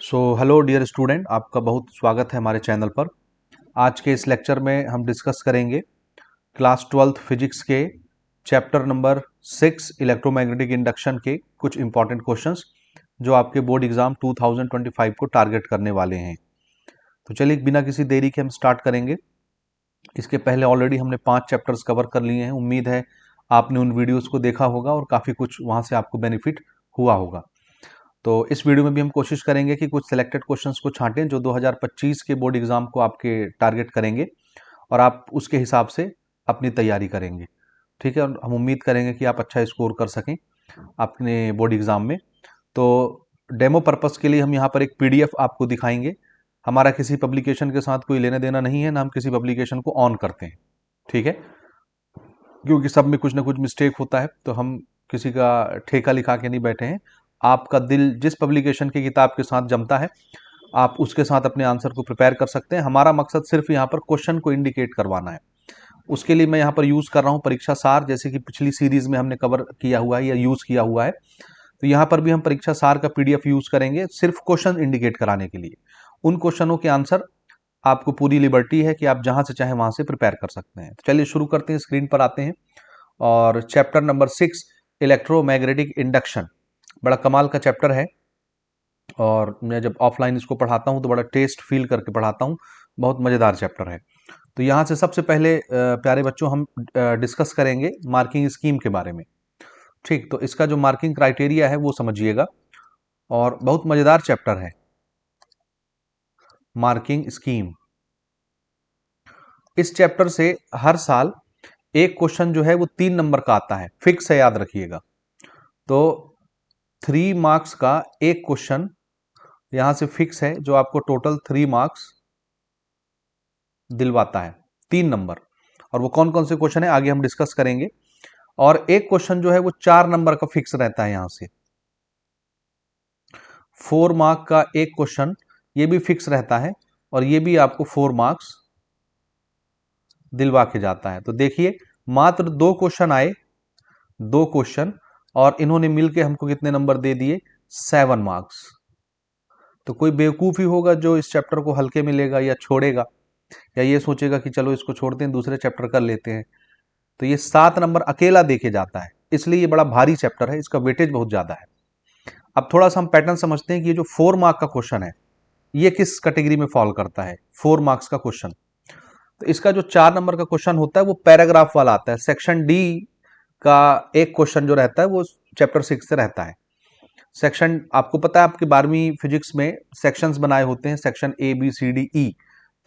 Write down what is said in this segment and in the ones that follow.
Hello dear student, आपका बहुत स्वागत है हमारे चैनल पर। आज के इस लेक्चर में हम डिस्कस करेंगे क्लास 12th फिजिक्स के चैप्टर नंबर 6 इलेक्ट्रोमैग्नेटिक इंडक्शन के कुछ इंपॉर्टेंट क्वेश्चंस जो आपके बोर्ड एग्जाम 2025 को टारगेट करने वाले हैं। तो चलिए बिना किसी देरी के हम स्टार्ट करेंगे। इसके पहले ऑलरेडी हमने 5 चैप्टर्स कवर कर लिए हैं। उम्मीद है आपने उन वीडियोज़ को देखा होगा और काफ़ी कुछ वहाँ से आपको बेनिफिट हुआ होगा। तो इस वीडियो में भी हम कोशिश करेंगे कि कुछ सिलेक्टेड क्वेश्चंस को छांटें जो 2025 के बोर्ड एग्जाम को आपके टारगेट करेंगे और आप उसके हिसाब से अपनी तैयारी करेंगे। ठीक है, और हम उम्मीद करेंगे कि आप अच्छा स्कोर कर सकें अपने बोर्ड एग्जाम में। तो डेमो पर्पस के लिए हम यहाँ पर एक पीडीएफ आपको दिखाएंगे। हमारा किसी पब्लिकेशन के साथ कोई लेना देना नहीं है, ना हम किसी पब्लिकेशन को ऑन करते हैं। ठीक है, क्योंकि सब में कुछ ना कुछ मिस्टेक होता है, तो हम किसी का ठेका लिखा के नहीं बैठे हैं। आपका दिल जिस पब्लिकेशन की किताब के साथ जमता है आप उसके साथ अपने आंसर को प्रिपेयर कर सकते हैं। हमारा मकसद सिर्फ यहाँ पर क्वेश्चन को इंडिकेट करवाना है। उसके लिए मैं यहाँ पर यूज़ कर रहा हूँ परीक्षा सार, जैसे कि पिछली सीरीज में हमने कवर किया हुआ है या यूज़ किया हुआ है। तो यहाँ पर भी हम परीक्षा सार का पीडीएफ यूज़ करेंगे सिर्फ क्वेश्चन इंडिकेट कराने के लिए। उन क्वेश्चनों के आंसर आपको पूरी लिबर्टी है कि आप जहाँ से चाहें वहाँ से प्रिपेयर कर सकते हैं। तो चलिए शुरू करते हैं, स्क्रीन पर आते हैं। और चैप्टर नंबर 6 इलेक्ट्रोमैग्नेटिक इंडक्शन बड़ा कमाल का चैप्टर है और मैं जब ऑफलाइन इसको पढ़ाता हूँ तो बड़ा टेस्ट फील करके पढ़ाता हूँ। बहुत मज़ेदार चैप्टर है। तो यहाँ से सबसे पहले प्यारे बच्चों हम डिस्कस करेंगे मार्किंग स्कीम के बारे में। ठीक, तो इसका जो मार्किंग क्राइटेरिया है वो समझिएगा और बहुत मज़ेदार चैप्टर है मार्किंग स्कीम। इस चैप्टर से हर साल एक क्वेश्चन जो है वो 3 नंबर का आता है, फिक्स है, याद रखिएगा। तो 3 मार्क्स का एक क्वेश्चन यहां से फिक्स है जो आपको टोटल 3 मार्क्स दिलवाता है, 3 नंबर। और वो कौन कौन से क्वेश्चन है आगे हम डिस्कस करेंगे। और एक क्वेश्चन जो है वो 4 नंबर का फिक्स रहता है। यहां से 4 मार्क का एक क्वेश्चन ये भी फिक्स रहता है और ये भी आपको 4 मार्क्स दिलवा के जाता है। तो देखिए मात्र 2 क्वेश्चन आए, 2 क्वेश्चन, और इन्होंने मिलके हमको कितने नंबर दे दिए, 7 मार्क्स। तो कोई बेवकूफ ही होगा जो इस चैप्टर को हल्के में लेगा या छोड़ेगा, या ये सोचेगा कि चलो इसको छोड़ते हैं दूसरे चैप्टर कर लेते हैं। तो ये 7 नंबर अकेला देके जाता है, इसलिए ये बड़ा भारी चैप्टर है, इसका वेटेज बहुत ज्यादा है। अब थोड़ा सा हम पैटर्न समझते हैं कि ये जो 4 मार्क का क्वेश्चन है ये किस कैटेगरी में फॉल करता है। 4 मार्क्स का क्वेश्चन, तो इसका जो 4 नंबर का क्वेश्चन होता है वो पैराग्राफ वाला आता है। सेक्शन डी का एक क्वेश्चन जो रहता है वो चैप्टर 6 से रहता है। सेक्शन, आपको पता है आपकी 12वीं फिजिक्स में सेक्शंस बनाए होते हैं, section A B C D E,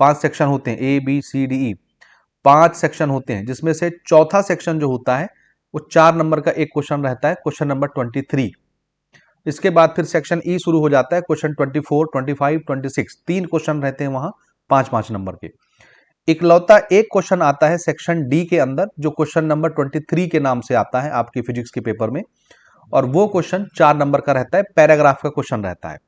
5 section होते हैं, A B C D E 5 section होते हैं, जिसमें से चौथा सेक्शन जो होता है वो 4 नंबर का एक क्वेश्चन रहता है, क्वेश्चन नंबर 23। इसके बाद फिर सेक्शन ई शुरू हो जाता है, क्वेश्चन 24, 25, 26, 3 क्वेश्चन रहते हैं वहां 5-5 नंबर के। इकलौता एक क्वेश्चन आता है सेक्शन डी के अंदर जो क्वेश्चन नंबर 23 के नाम से आता है आपकी फिजिक्स के पेपर में, और वो क्वेश्चन 4 नंबर का रहता है, पैराग्राफ का क्वेश्चन रहता है।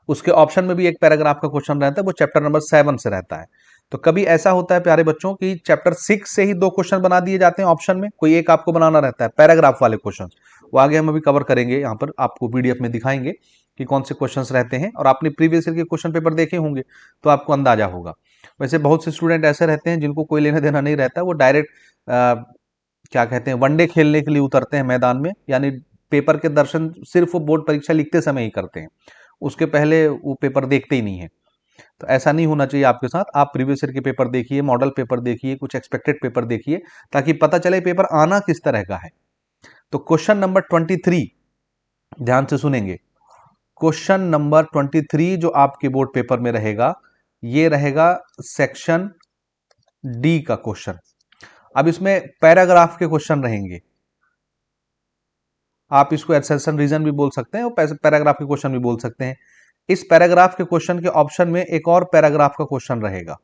उसके ऑप्शन में भी एक पैराग्राफ का क्वेश्चन रहता है, वो चैप्टर नंबर 7 से रहता है। तो कभी ऐसा होता है प्यारे बच्चों कि चैप्टर 6 से ही 2 क्वेश्चन बना दिए जाते हैं ऑप्शन में, कोई एक आपको बनाना रहता है पैराग्राफ वाले क्वेश्चन। वो आगे हम अभी कवर करेंगे, यहाँ पर आपको पीडीएफ में दिखाएंगे कि कौन से क्वेश्चंस रहते हैं, और आपने प्रीवियस ईयर के क्वेश्चन पेपर देखे होंगे तो आपको अंदाजा होगा। वैसे बहुत से स्टूडेंट ऐसे रहते हैं जिनको कोई लेना देना नहीं रहता, वो डायरेक्ट क्या कहते हैं वनडे खेलने के लिए उतरते हैं मैदान में, यानी पेपर के दर्शन सिर्फ वो बोर्ड परीक्षा लिखते समय ही करते हैं, उसके पहले वो पेपर देखते ही नहीं है। तो ऐसा नहीं होना चाहिए आपके साथ। आप प्रीवियस ईयर के पेपर देखिए, मॉडल पेपर देखिए, कुछ एक्सपेक्टेड पेपर देखिए, ताकि पता चले पेपर आना किस तरह का है। तो क्वेश्चन नंबर 23 ध्यान से सुनेंगे। क्वेश्चन नंबर 23 जो आपके बोर्ड पेपर में रहेगा ये रहेगा सेक्शन डी का क्वेश्चन। अब इसमें पैराग्राफ के क्वेश्चन रहेंगे, आप इसको एक्सेशन रीजन भी बोल सकते हैं और पैराग्राफ के क्वेश्चन भी बोल सकते हैं। इस पैराग्राफ के क्वेश्चन के ऑप्शन में एक और पैराग्राफ का क्वेश्चन रहेगा,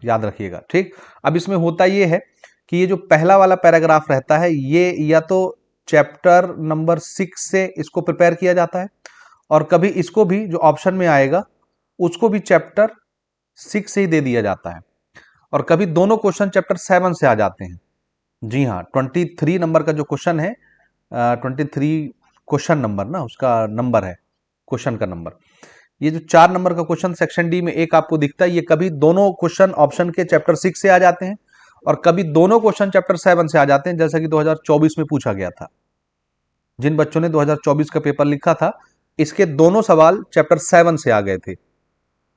याद रखिएगा। ठीक, अब इसमें होता यह है कि ये जो पहला वाला पैराग्राफ रहता है ये या तो चैप्टर नंबर 6 से इसको प्रिपेयर किया जाता है, और कभी इसको भी जो ऑप्शन में आएगा उसको भी चैप्टर 6 से ही दे दिया जाता है, और कभी दोनों क्वेश्चन चैप्टर 7 से आ जाते हैं। जी हाँ, 23 नंबर का जो क्वेश्चन है, 23 क्वेश्चन नंबर ना उसका नंबर है, क्वेश्चन का नंबर। ये जो 4 नंबर का क्वेश्चन सेक्शन डी में एक आपको दिखता है, ये कभी दोनों क्वेश्चन ऑप्शन के चैप्टर 6 से आ जाते हैं और कभी दोनों क्वेश्चन चैप्टर 7 से आ जाते हैं, जैसा कि 2024 में पूछा गया था। जिन बच्चों ने 2024 का पेपर लिखा था, इसके दोनों सवाल चैप्टर 7 से आ गए थे,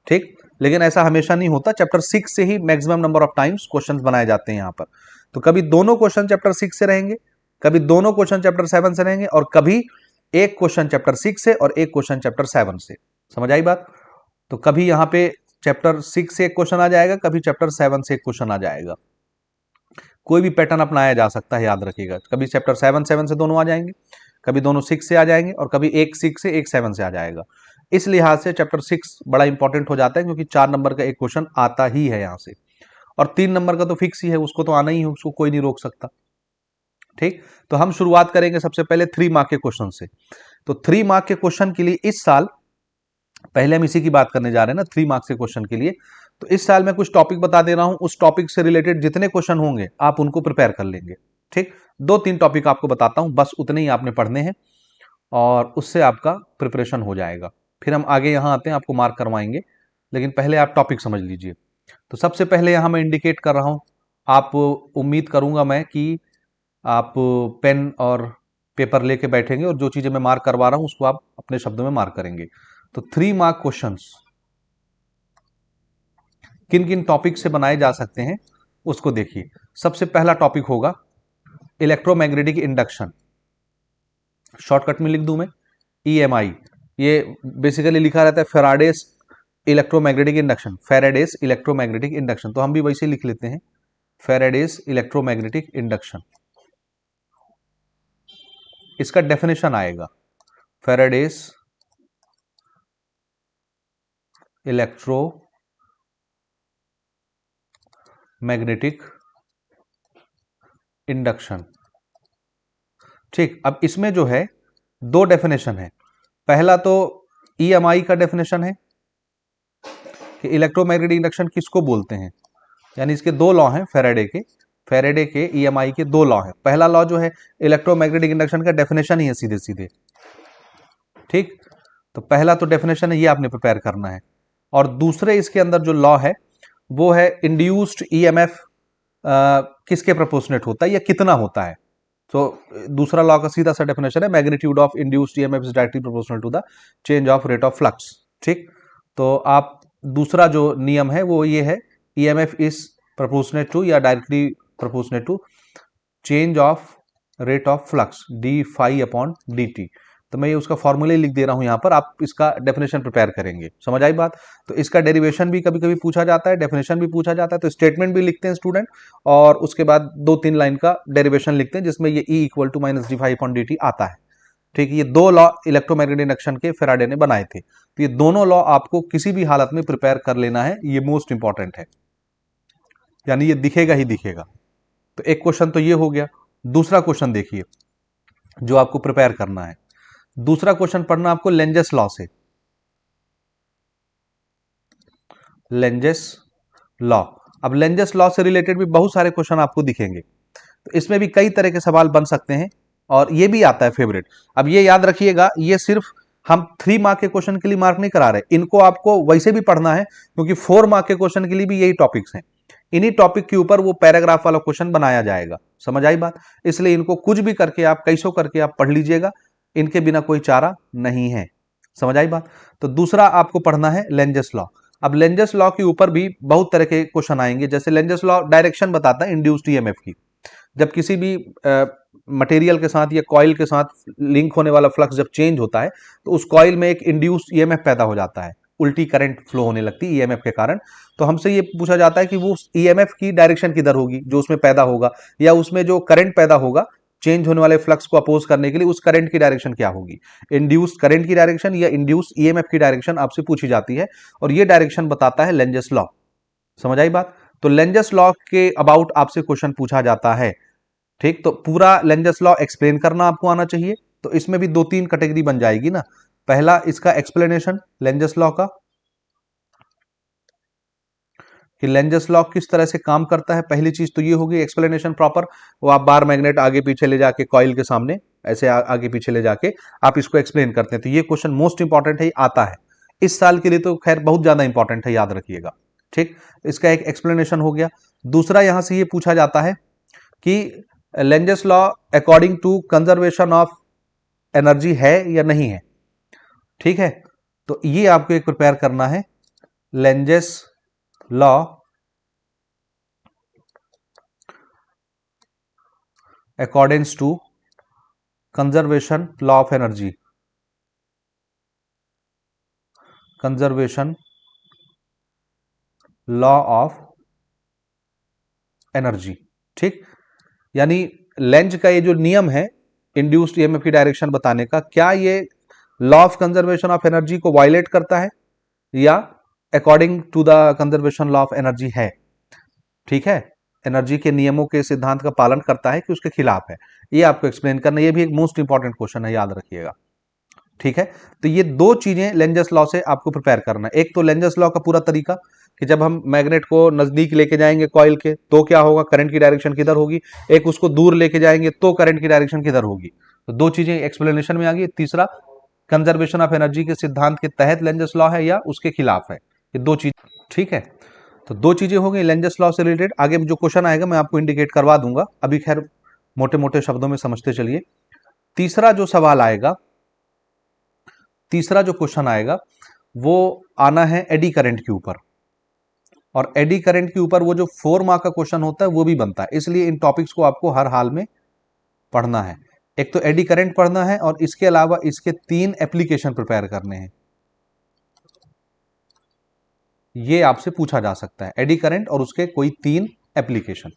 ठीक। लेकिन ऐसा हमेशा नहीं होता, चैप्टर 6 से ही maximum number of times questions बनाए जाते हैं यहां पर। तो कभी दोनों क्वेश्चन चैप्टर 6 से रहेंगे, कभी दोनों क्वेश्चन चैप्टर 7 से रहेंगे, और कभी एक क्वेश्चन चैप्टर 6 से और एक क्वेश्चन चैप्टर 7 से। समझ आई बात? तो कभी यहां पे चैप्टर 6 से एक क्वेश्चन आ जाएगा, कभी चैप्टर 7 से एक क्वेश्चन आ जाएगा। कोई भी पैटर्न अपनाया जा सकता है, याद रखिएगा। कभी चैप्टर 7 से दोनों आ जाएंगे, कभी दोनों 6 से आ जाएंगे, और कभी एक 6 से एक 7 से आ जाएगा। इस लिहाज से चैप्टर 6 बड़ा इंपॉर्टेंट हो जाता है, क्योंकि 4 नंबर का एक क्वेश्चन आता ही है यहां से, और 3 नंबर का तो फिक्स ही है, उसको तो आना ही है, उसको कोई नहीं रोक सकता, ठीक। तो हम शुरुआत करेंगे सबसे पहले 3 मार्क के क्वेश्चन से। तो 3 मार्क के क्वेश्चन के लिए इस साल पहले हम इसी की बात करने जा रहे हैं ना, 3 मार्क्स के क्वेश्चन के लिए। तो इस साल मैं कुछ टॉपिक बता दे रहा हूं, उस टॉपिक से रिलेटेड जितने क्वेश्चन होंगे आप उनको प्रिपेयर कर लेंगे, ठीक। 2-3 टॉपिक आपको बताता हूं, बस उतने ही आपने पढ़ने हैं और उससे आपका प्रिपरेशन हो जाएगा। फिर हम आगे यहां आते हैं, आपको मार्क करवाएंगे, लेकिन पहले आप टॉपिक समझ लीजिए। तो सबसे पहले यहां मैं इंडिकेट कर रहा हूं, आप उम्मीद करूंगा मैं कि आप पेन और पेपर लेके बैठेंगे और जो चीजें मैं मार्क करवा रहा हूं उसको आप अपने शब्दों में मार्क करेंगे। तो 3 मार्क क्वेश्चंस किन किन टॉपिक से बनाए जा सकते हैं उसको देखिए। सबसे पहला टॉपिक होगा इलेक्ट्रोमैग्नेटिक इंडक्शन। शॉर्टकट में लिख दूं मैं, EMI। ये बेसिकली लिखा रहता है Faraday's electromagnetic induction, Faraday's electromagnetic induction, तो हम भी वैसे लिख लेते हैं, फेराडेस इलेक्ट्रोमैग्नेटिक इंडक्शन। इसका डेफिनेशन आएगा, फेराडेस इलेक्ट्रो मैग्नेटिक इंडक्शन, ठीक। अब इसमें जो है 2 डेफिनेशन है। पहला तो EMI का डेफिनेशन है कि इलेक्ट्रोमैग्नेटिक इंडक्शन किसको बोलते हैं, यानी इसके 2 लॉ हैं फेराडे के EMI के 2 लॉ हैं। पहला लॉ जो है इलेक्ट्रोमैग्नेटिक इंडक्शन का डेफिनेशन ही है सीधे सीधे, ठीक। तो पहला तो डेफिनेशन है, ये आपने प्रिपेयर करना है। और दूसरे इसके अंदर जो लॉ है वो है इंड्यूस्ड EMF किसके प्रोपोर्शनेट होता है या कितना होता है। तो दूसरा लॉ का सीधा सा डेफिनेशन है, magnitude of induced EMF is directly proportional to the change of rate of flux, ठीक। तो आप दूसरा जो नियम है वो ये है, EMF इज प्रोपोर्शनेट टू या directly proportionate to change of rate of flux d phi upon dt। तो मैं ये उसका फॉर्मूला लिख दे रहा हूं यहां पर, आप इसका डेफिनेशन प्रिपेयर करेंगे। समझ आई बात? तो इसका डेरिवेशन भी कभी कभी पूछा जाता है, डेफिनेशन भी पूछा जाता है, तो स्टेटमेंट भी लिखते हैं स्टूडेंट, और उसके बाद 2-3 लाइन का डेरिवेशन लिखते हैं जिसमें ये E = -d∅dt आता है, ठीक। ये 2 लॉ इलेक्ट्रोमैग्नेटिक इंडक्शन के फेराडे ने बनाए थे। तो ये दोनों लॉ आपको किसी भी हालत में प्रिपेयर कर लेना है, ये मोस्ट इंपॉर्टेंट है, यानी ये दिखेगा ही दिखेगा। तो एक क्वेश्चन तो ये हो गया। दूसरा क्वेश्चन देखिए जो आपको प्रिपेयर करना है। दूसरा क्वेश्चन पढ़ना आपको लेंजेस लॉ से, लेंजेस लॉ। अब लेंजेस लॉ से रिलेटेड भी बहुत सारे क्वेश्चन आपको दिखेंगे, तो इसमें भी कई तरह के सवाल बन सकते हैं, और ये भी आता है फेवरेट। अब ये याद रखिएगा, ये सिर्फ हम 3 मार्क के क्वेश्चन के लिए मार्क नहीं करा रहे, इनको आपको वैसे भी पढ़ना है, क्योंकि 4 मार्क के क्वेश्चन के लिए भी यही टॉपिक्स हैं। इन्हीं टॉपिक के ऊपर वो पैराग्राफ वाला क्वेश्चन बनाया जाएगा। समझ आई बात? इसलिए इनको कुछ भी करके आप, कैसो करके आप पढ़ लीजिएगा, इनके बिना कोई चारा नहीं है। समझ आई बात? तो दूसरा आपको पढ़ना है लेंजेस लॉ। अब लेंजेस लॉ के ऊपर भी बहुत तरह के क्वेश्चन आएंगे, जैसे लेंजेस लॉ डायरेक्शन बताता है इंड्यूस्ड EMF की। जब किसी भी मटेरियल के साथ या कॉइल के साथ लिंक होने वाला फ्लक्स जब चेंज होता है, तो उस कॉइल में एक इंड्यूस्ड EMF पैदा हो जाता है, उल्टी करंट फ्लो होने लगती है EMF के कारण। तो हमसे ये पूछा जाता है कि वो EMF की डायरेक्शन किधर होगी जो उसमें पैदा होगा, या उसमें जो करंट पैदा होगा चेंज होने वाले फ्लक्स को अपोज करने के लिए, उस करंट की डायरेक्शन क्या होगी। इंड्यूस्ड करंट की डायरेक्शन या इंड्यूस्ड EMF की डायरेक्शन आपसे पूछी जाती है, और ये डायरेक्शन बताता है लेंजेस लॉ। समझ आई बात? तो लेंजेस लॉ के अबाउट आपसे क्वेश्चन पूछा जाता है, ठीक। तो पूरा लेंजेस लॉ एक्सप्लेन करना आपको आना चाहिए। तो इसमें भी 2-3 कैटेगरी बन जाएगी ना। पहला इसका एक्सप्लेनेशन लेंजेस लॉ का, कि लेंजस लॉ किस तरह से काम करता है। पहली चीज तो ये होगी एक्सप्लेनेशन प्रॉपर, वो आप बार मैग्नेट आगे पीछे ले जाके कॉइल के सामने ऐसे आगे पीछे ले जाके आप इसको एक्सप्लेन करते हैं। तो ये क्वेश्चन मोस्ट इंपॉर्टेंट है, आता है इस साल के लिए तो खैर बहुत ज्यादा इंपॉर्टेंट है, याद रखिएगा। ठीक, इसका एक एक्सप्लेनेशन हो गया। दूसरा यहां से ये पूछा जाता है कि Lenz's law according to conservation of energy है या नहीं है। ठीक है, तो ये आपको एक प्रिपेयर करना है, Lenz's law accordings to conservation law of energy, conservation law of energy. ठीक, यानी लेंज का ये जो नियम है इंड्यूस्ड ईएमएफ की डायरेक्शन बताने का, क्या ये law of conservation of energy को वायलेट करता है या according to the conservation law of energy है। ठीक है, एनर्जी के नियमों के सिद्धांत का पालन करता है कि उसके खिलाफ है, ये आपको एक्सप्लेन करना। ये भी एक मोस्ट इंपॉर्टेंट क्वेश्चन है, याद रखिएगा। ठीक है, तो ये दो चीजें लेंजस लॉ से आपको प्रिपेयर करना है। एक तो लेंजस लॉ का पूरा तरीका कि जब हम मैग्नेट को नजदीक लेके जाएंगे कॉइल के तो क्या होगा, करंट की डायरेक्शन किधर होगी। एक उसको दूर लेके जाएंगे तो करंट की डायरेक्शन किधर होगी। तो दो चीजें एक्सप्लेनेशन में आ गई। तीसरा, कंजर्वेशन ऑफ एनर्जी के सिद्धांत के तहत लेंजस लॉ है या उसके खिलाफ है, ये दो चीज। ठीक है, तो दो चीजें हो गई लेंजस लॉ से रिलेटेड। आगे जो क्वेश्चन आएगा मैं आपको इंडिकेट करवा दूंगा, अभी खैर मोटे मोटे शब्दों में समझते चलिए। तीसरा जो सवाल आएगा, तीसरा जो क्वेश्चन आएगा वो आना है एडी करंट के ऊपर, और एडी करंट के ऊपर वो जो 4 मार्क का क्वेश्चन होता है वो भी बनता है। इसलिए इन टॉपिक्स को आपको हर हाल में पढ़ना है। एक तो एडी करंट पढ़ना है और इसके अलावा इसके 3 एप्लीकेशन प्रिपेयर करने हैं। ये आपसे पूछा जा सकता है, एडी करंट और उसके कोई 3 एप्लीकेशन।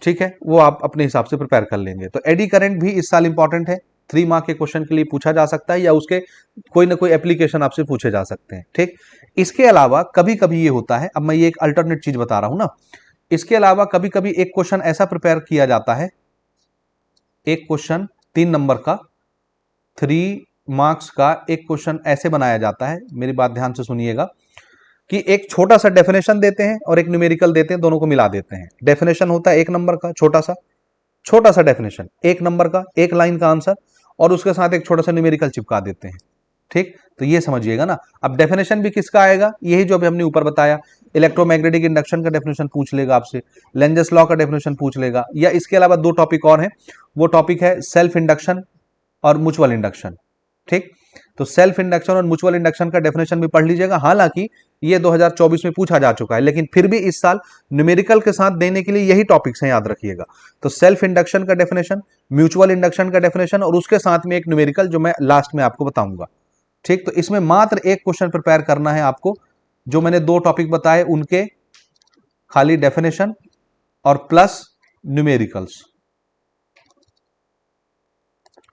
ठीक है, वो आप अपने हिसाब से प्रिपेयर कर लेंगे। तो एडी करंट भी इस साल इंपॉर्टेंट है, 3 मार्क के क्वेश्चन के लिए पूछा जा सकता है या उसके कोई ना कोई एप्लीकेशन आपसे पूछे जा सकते हैं। ठीक, इसके अलावा कभी कभी ये होता है, अब मैं ये एक अल्टरनेट चीज बता रहा हूं ना, इसके अलावा कभी कभी एक क्वेश्चन ऐसा प्रिपेयर किया जाता है, एक क्वेश्चन 3 नंबर का 3 मार्क्स का एक क्वेश्चन ऐसे बनाया जाता है, मेरी बात ध्यान से सुनिएगा, कि एक छोटा सा डेफिनेशन देते हैं और एक न्यूमेरिकल देते हैं, दोनों को मिला देते हैं। डेफिनेशन होता है 1 नंबर का छोटा सा डेफिनेशन, 1 नंबर का 1 लाइन का आंसर, और उसके साथ एक छोटा सा न्यूमेरिकल चिपका देते हैं। ठीक, तो ये समझिएगा ना। अब डेफिनेशन भी किसका आएगा, यही जो अभी हमने ऊपर बताया, इलेक्ट्रोमैग्नेटिक इंडक्शन का डेफिनेशन पूछ लेगा आपसे, लेंजस लॉ का डेफिनेशन पूछ लेगा, या इसके अलावा 2 टॉपिक और हैं, वो टॉपिक है सेल्फ इंडक्शन और म्यूचुअल इंडक्शन। ठीक, तो सेल्फ इंडक्शन और म्यूचुअल इंडक्शन का डेफिनेशन भी पढ़ लीजिएगा। हालांकि ये 2024 में पूछा जा चुका है, लेकिन फिर भी इस साल न्यूमेरिकल के साथ देने के लिए यही टॉपिक्स हैं, याद रखिएगा। तो सेल्फ इंडक्शन का डेफिनेशन, म्यूचुअल इंडक्शन का डेफिनेशन और उसके साथ में एक न्यूमेरिकल जो मैं लास्ट में आपको बताऊंगा। ठीक, तो इसमें मात्र एक क्वेश्चन प्रिपेयर करना है आपको, जो मैंने 2 टॉपिक बताए उनके खाली डेफिनेशन और प्लस न्यूमेरिकल्स।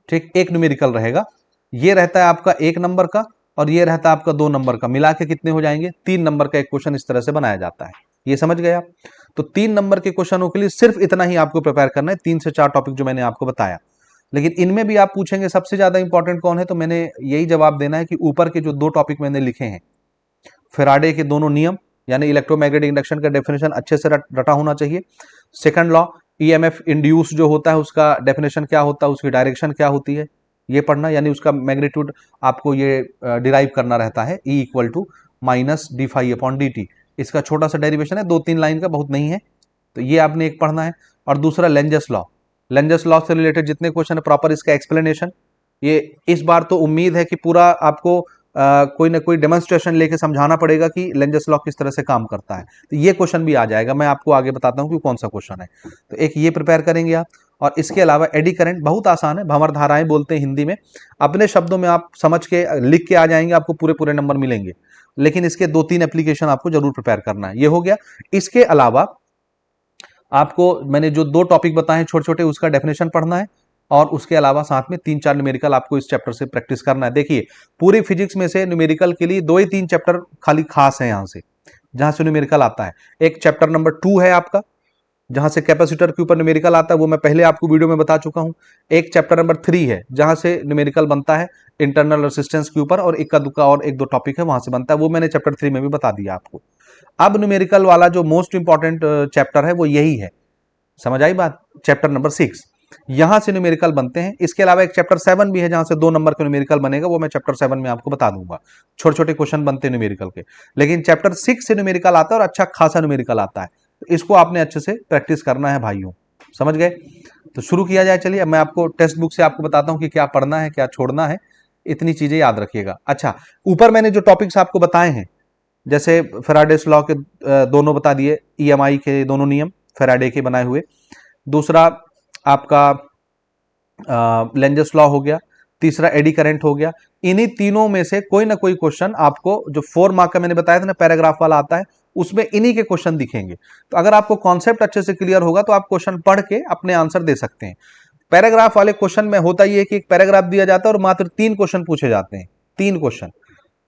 ठीक, एक न्यूमेरिकल रहेगा, ये रहता है आपका 1 नंबर का और ये रहता है आपका 2 नंबर का, मिला के कितने हो जाएंगे, 3 नंबर का एक क्वेश्चन इस तरह से बनाया जाता है। ये समझ गए आप। तो 3 नंबर के क्वेश्चनों के लिए सिर्फ इतना ही आपको प्रिपेयर करना है, 3 से 4 टॉपिक जो मैंने आपको बताया। लेकिन इनमें भी आप पूछेंगे सबसे ज्यादा इंपॉर्टेंट कौन है, तो मैंने यही जवाब देना है कि ऊपर के जो 2 टॉपिक मैंने लिखे हैं, फेराडे के दोनों नियम यानी इलेक्ट्रोमैग्नेटिक इंडक्शन का डेफिनेशन अच्छे से रटा होना चाहिए। सेकंड लॉ, ईएमएफ इंड्यूस जो होता है उसका डेफिनेशन क्या होता है, उसकी डायरेक्शन क्या होती है, ये पढ़ना, यानी उसका मैग्नीट्यूड आपको ये डिराइव करना रहता है, E equal to minus d phi upon d t. इसका छोटा सा डेरिवेशन है, 2-3 लाइन का, बहुत नहीं है, तो ये आपने एक पढ़ना है। और दूसरा लेंजस लॉ, लेंजस लॉ से रिलेटेड जितने क्वेश्चन है प्रॉपर इसका एक्सप्लेनेशन। ये इस बार तो उम्मीद है कि पूरा आपको कोई ना कोई डेमोन्स्ट्रेशन लेके समझाना पड़ेगा कि लेंजस लॉ किस तरह से काम करता है, तो ये क्वेश्चन भी आ जाएगा, मैं आपको आगे बताता हूँ कि कौन सा क्वेश्चन है। तो एक ये प्रिपेयर करेंगे आप, और इसके अलावा एडी करंट बहुत आसान है, भंवर धाराएं बोलते हैं हिंदी में, अपने शब्दों में आप समझ के लिख के आ जाएंगे, आपको पूरे पूरे नंबर मिलेंगे। लेकिन इसके 2-3 एप्लीकेशन आपको जरूर प्रिपेयर करना है, ये हो गया। इसके अलावा आपको मैंने जो 2 टॉपिक बताए हैं छोटे छोटे, उसका डेफिनेशन पढ़ना है, और उसके अलावा साथ में 3-4 न्यूमेरिकल आपको इस चैप्टर से प्रैक्टिस करना है। देखिए पूरी फिजिक्स में से न्यूमेरिकल के लिए 2 ही 3 चैप्टर खाली खास है यहां से, जहां से न्यूमेरिकल आता है। एक चैप्टर नंबर 2 है आपका, जहां से कैपेसिटर के ऊपर न्यूमेरिकल आता है, वो मैं पहले आपको वीडियो में बता चुका हूं। एक चैप्टर नंबर 3 है, जहां से न्यूमेरिकल बनता है इंटरनल रेसिस्टेंस के ऊपर, और इक्का दुक्का और एक दो टॉपिक है वहां से बनता है, वो मैंने चैप्टर 3 में भी बता दिया आपको। अब न्यूमेरिकल वाला जो मोस्ट इंपॉर्टेंट चैप्टर है वो यही है, समझ आई बात, चैप्टर नंबर 6। यहां से न्यूमेरिकल बनते हैं। इसके अलावा एक चैप्टर 7 भी है जहां से 2 नंबर का न्यूमेरिकल बनेगा, वो मैं चैप्टर 7 में आपको बता दूंगा। छोटे छोटे क्वेश्चन बनते हैं न्यूमेरिकल के, लेकिन चैप्टर 6 से न्यूमेरिकल आता है और अच्छा खासा न्यूमेरिकल आता है। तो इसको आपने अच्छे से प्रैक्टिस करना है भाइयों, समझ गए। तो शुरू किया जाए, चलिए। अब मैं आपको टेक्स्ट बुक से आपको बताता हूं कि क्या पढ़ना है क्या छोड़ना है, इतनी चीजें याद रखिएगा। अच्छा, ऊपर मैंने जो टॉपिक्स आपको बताए हैं, जैसे फैराडेस लॉ के दोनों बता दिए, ईएमआई के दोनों नियम फैराडे के बनाए हुए, दूसरा आपका लेंजस लॉ हो गया, तीसरा एडी करंट हो गया। इन्हीं तीनों में से कोई ना कोई क्वेश्चन आपको, जो 4 मार्क का मैंने बताया था ना पैराग्राफ वाला आता है, उसमें इन्हीं के क्वेश्चन दिखेंगे। तो अगर आपको कॉन्सेप्ट अच्छे से क्लियर होगा तो आप क्वेश्चन पढ़ के अपने आंसर दे सकते हैं। पैराग्राफ वाले क्वेश्चन में होता ही है कि एक पैराग्राफ दिया जाता है और मात्र 3 क्वेश्चन पूछे जाते हैं, 3 क्वेश्चन,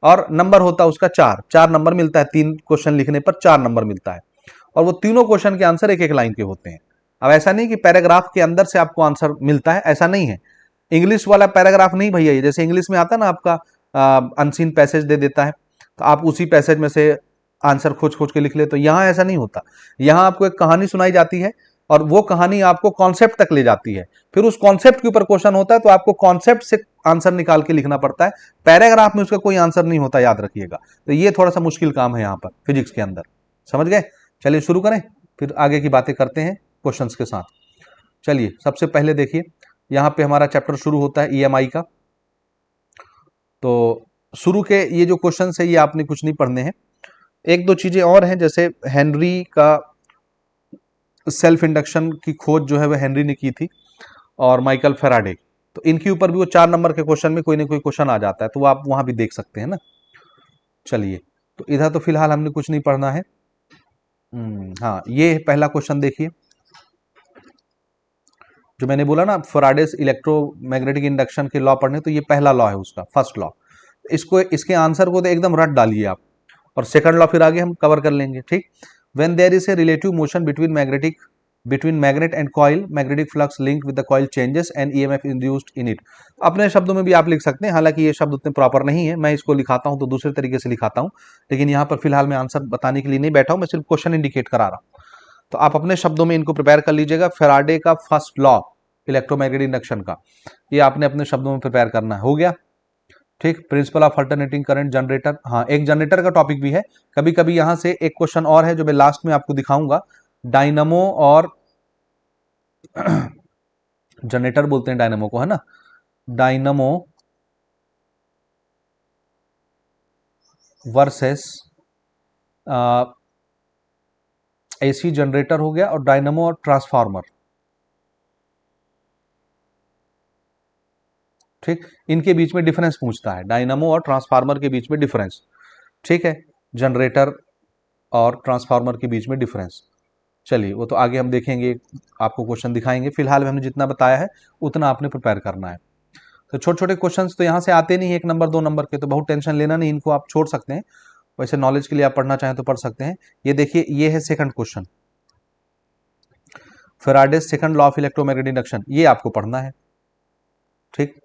और नंबर होता है उसका 4 नंबर मिलता है। 3 क्वेश्चन लिखने पर 4 नंबर मिलता है, और वो तीनों क्वेश्चन के आंसर एक एक लाइन के होते हैं। अब ऐसा नहीं कि पैराग्राफ के अंदर से आपको आंसर मिलता है, ऐसा नहीं है। इंग्लिश वाला पैराग्राफ नहीं भैया, जैसे इंग्लिश में आता है ना आपका अनसीन पैसेज दे देता है, तो आप उसी पैसेज में से आंसर खोज खोज के लिख ले, तो यहाँ ऐसा नहीं होता। यहाँ आपको एक कहानी सुनाई जाती है और वो कहानी आपको कॉन्सेप्ट तक ले जाती है, फिर उस कॉन्सेप्ट के ऊपर क्वेश्चन होता है, तो आपको कॉन्सेप्ट से आंसर निकाल के लिखना पड़ता है। पैराग्राफ में उसका कोई आंसर नहीं होता, याद रखिएगा। तो ये थोड़ा सा मुश्किल काम है यहाँ पर फिजिक्स के अंदर, समझ गए। चलिए शुरू करें, फिर आगे की बातें करते हैं क्वेश्चंस के साथ। चलिए, सबसे पहले देखिए, यहाँ पे हमारा चैप्टर शुरू होता है ईएमआई का। तो शुरू के ये जो क्वेश्चन है ये आपने कुछ नहीं पढ़ने हैं। एक दो चीजें और हैं, जैसे हेनरी का सेल्फ इंडक्शन की खोज जो है वह हेनरी ने की थी, और माइकल फेराडे, तो इनके ऊपर भी वो 4 नंबर के क्वेश्चन में कोई ना कोई क्वेश्चन आ जाता है, तो वो आप वहां भी देख सकते हैं ना। चलिए, तो इधर तो फिलहाल हमने कुछ नहीं पढ़ना है। हाँ, ये पहला क्वेश्चन देखिए, जो मैंने बोला ना फैराडेस इलेक्ट्रोमैग्नेटिक इंडक्शन के लॉ पढ़ने, तो ये पहला लॉ है उसका, फर्स्ट लॉ। इसको, इसके आंसर को तो एकदम रट डालिए आप, और सेकंड लॉ फिर आगे हम कवर कर लेंगे, ठीक। When there is a relative motion between magnet and coil, magnetic flux link with the coil changes and EMF induced in it. अपने शब्दों में भी आप लिख सकते हैं, हालांकि ये शब्द उतने प्रॉपर नहीं है, मैं इसको लिखाता हूं तो दूसरे तरीके से लिखाता हूं, लेकिन यहाँ पर फिलहाल मैं आंसर बताने के लिए नहीं बैठा हूं, मैं सिर्फ क्वेश्चन इंडिकेट करा रहा हूं। तो आप अपने शब्दों में इनको प्रिपेयर कर लीजिएगा। फैराडे का फर्स्ट लॉ इलेक्ट्रोमैग्नेटिक इंडक्शन का, ये आपने अपने शब्दों में प्रिपेयर करना है, हो गया, ठीक। Principle of alternating current generator, हाँ एक जनरेटर का टॉपिक भी है। कभी कभी यहां से एक क्वेश्चन और है जो मैं लास्ट में आपको दिखाऊंगा, डायनामो और जनरेटर बोलते हैं डायनामो को, है ना, डायनामो वर्सेस एसी जनरेटर हो गया, और डायनामो और ट्रांसफार्मर, ठीक। इनके बीच में डिफरेंस पूछता है, डायनामो और ट्रांसफार्मर के बीच में डिफरेंस, ठीक है, जनरेटर और ट्रांसफार्मर के बीच में डिफरेंस। चलिए, वो तो आगे हम देखेंगे, आपको क्वेश्चन दिखाएंगे, फिलहाल हमने जितना बताया है उतना आपने प्रिपेयर करना है। तो छोटे छोटे क्वेश्चंस तो यहाँ से आते नहीं, 1 नंबर 2 नंबर के, तो बहुत टेंशन लेना नहीं, इनको आप छोड़ सकते हैं। वैसे नॉलेज के लिए आप पढ़ना चाहें तो पढ़ सकते हैं। ये देखिए, ये है second question, Faraday's second law of electromagnetic induction, ये आपको पढ़ना है, ठीक।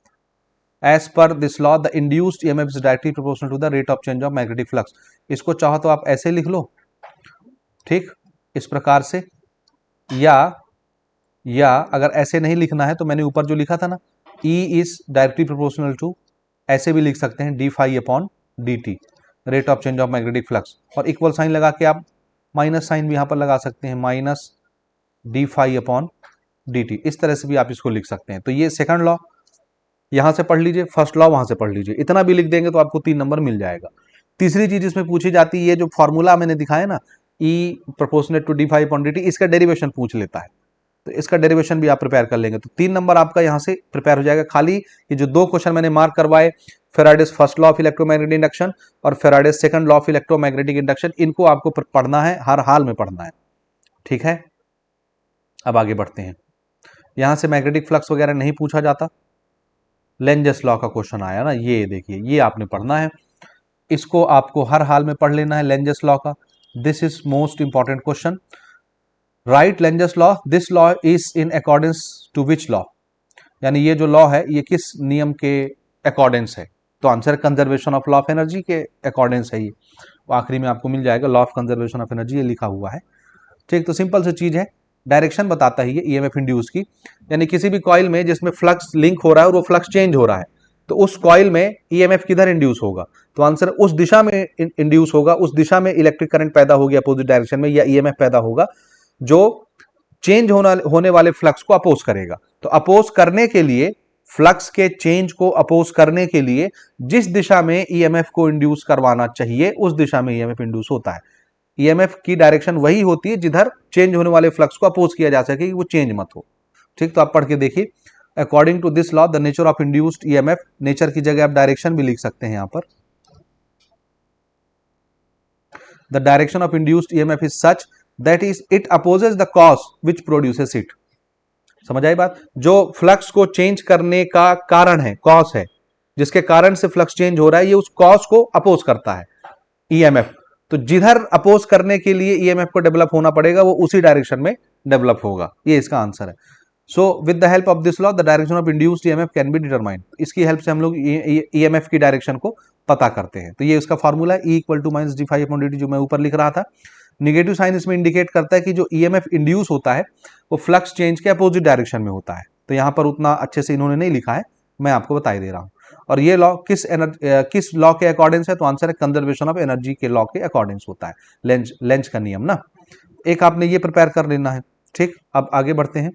As per this law the induced EMF is directly proportional to the rate of change of magnetic flux. इसको चाहो तो आप ऐसे लिख लो, ठीक, इस प्रकार से, या अगर ऐसे नहीं लिखना है तो मैंने ऊपर जो लिखा था ना, E is directly proportional to, ऐसे भी लिख सकते हैं, d phi upon d t, rate of change of magnetic flux, और इक्वल साइन लगा के आप माइनस साइन भी यहां पर लगा सकते हैं, minus d phi upon d t, इस तरह से भी आप इसको लिख सकते हैं। तो ये सेकंड लॉ यहां से पढ़ लीजिए, फर्स्ट लॉ वहां से पढ़ लीजिए, इतना भी लिख देंगे तो आपको 3 नंबर मिल जाएगा। तीसरी चीज इसमें पूछी जाती है, ये जो फॉर्मूला मैंने दिखाया ना, E proportionate to d phi upon d t, इसका डेरिवेशन पूछ लेता है, तो इसका डेरिवेशन भी आप प्रिपेयर कर लेंगे, तो 3 नंबर आपका यहां से प्रिपेयर हो जाएगा। खाली ये जो 2 क्वेश्चन मैंने मार्क करवाए, Faraday's first law of electromagnetic induction और Faraday's second law of electromagnetic induction, इनको आपको पढ़ना है, हर हाल में पढ़ना है, ठीक है। अब आगे बढ़ते हैं, यहां से मैग्नेटिक फ्लक्स वगैरह नहीं पूछा जाता। लेंजस लॉ का क्वेश्चन आया ना, ये देखिए, ये आपने पढ़ना है, इसको आपको हर हाल में पढ़ लेना है, लेंजस लॉ का। This is most important question. Write Lenz's law, this law is in accordance to which law, यानी ये जो लॉ है ये किस नियम के अकॉर्डेंस है। तो answer conservation of law of energy के अकॉर्डेंस है ये। आखिरी में आपको मिल जाएगा law of conservation of energy, ये लिखा हुआ है। ठीक, तो सिंपल सी चीज है, डायरेक्शन बताता है ये ईएमएफ इंड्यूस की, यानी किसी भी कॉइल में जिसमें फ्लक्स लिंक हो रहा है और वो फ्लक्स चेंज हो रहा है, तो उस कॉइल में ईएमएफ किधर इंड्यूस होगा, तो आंसर उस दिशा में इंड्यूस होगा, उस दिशा में इलेक्ट्रिक करंट पैदा होगी अपोजिट डायरेक्शन में, या ईएमएफ पैदा होगा जो चेंज होने वाले फ्लक्स को अपोज करेगा। तो अपोज करने के लिए, फ्लक्स के चेंज को अपोज करने के लिए जिस दिशा में ईएमएफ को इंड्यूस करवाना चाहिए उस दिशा में ईएमएफ इंड्यूस होता है। ईएमएफ की डायरेक्शन वही होती है जिधर चेंज होने वाले फ्लक्स को अपोज किया जा सके कि वो चेंज मत हो। ठीक, तो आप पढ़ के देखिए, according to this law the nature of induced EMF, nature की जगह आप डायरेक्शन भी लिख सकते हैं यहां पर, the direction of induced EMF is such that is it opposes the cause which produces it. समझ आई बात, जो फ्लक्स को चेंज करने का कारण है, कॉज है, जिसके कारण से फ्लक्स चेंज हो रहा है, ये उस कॉज को अपोज करता है ईएमएफ। तो जिधर अपोज करने के लिए ईएमएफ को डेवलप होना पड़ेगा वो उसी डायरेक्शन में डेवलप होगा, ये इसका आंसर है। So with the help of this law the direction of induced EMF can be determined, इसकी हेल्प से हम लोग ईएमएफ की डायरेक्शन को पता करते हैं। तो ये उसका फॉर्मूला है, E = -d∅/dt, जो मैं ऊपर लिख रहा था। नेगेटिव साइन इसमें इंडिकेट करता है कि जो ईएमएफ इंड्यूस होता है वो फ्लक्स चेंज के अपोजिट डायरेक्शन में होता है। तो यहां पर उतना अच्छे से इन्होंने नहीं लिखा है, मैं आपको बता दे रहा हूं। और ये लॉ किस लॉ के अकॉर्डिंग्स है, तो आंसर है कंजर्वेशन ऑफ एनर्जी के लॉ के अकॉर्डिंग्स होता है, लेंज का नियम ना। एक आपने ये प्रिपेयर कर लेना है। ठीक, अब आगे बढ़ते हैं।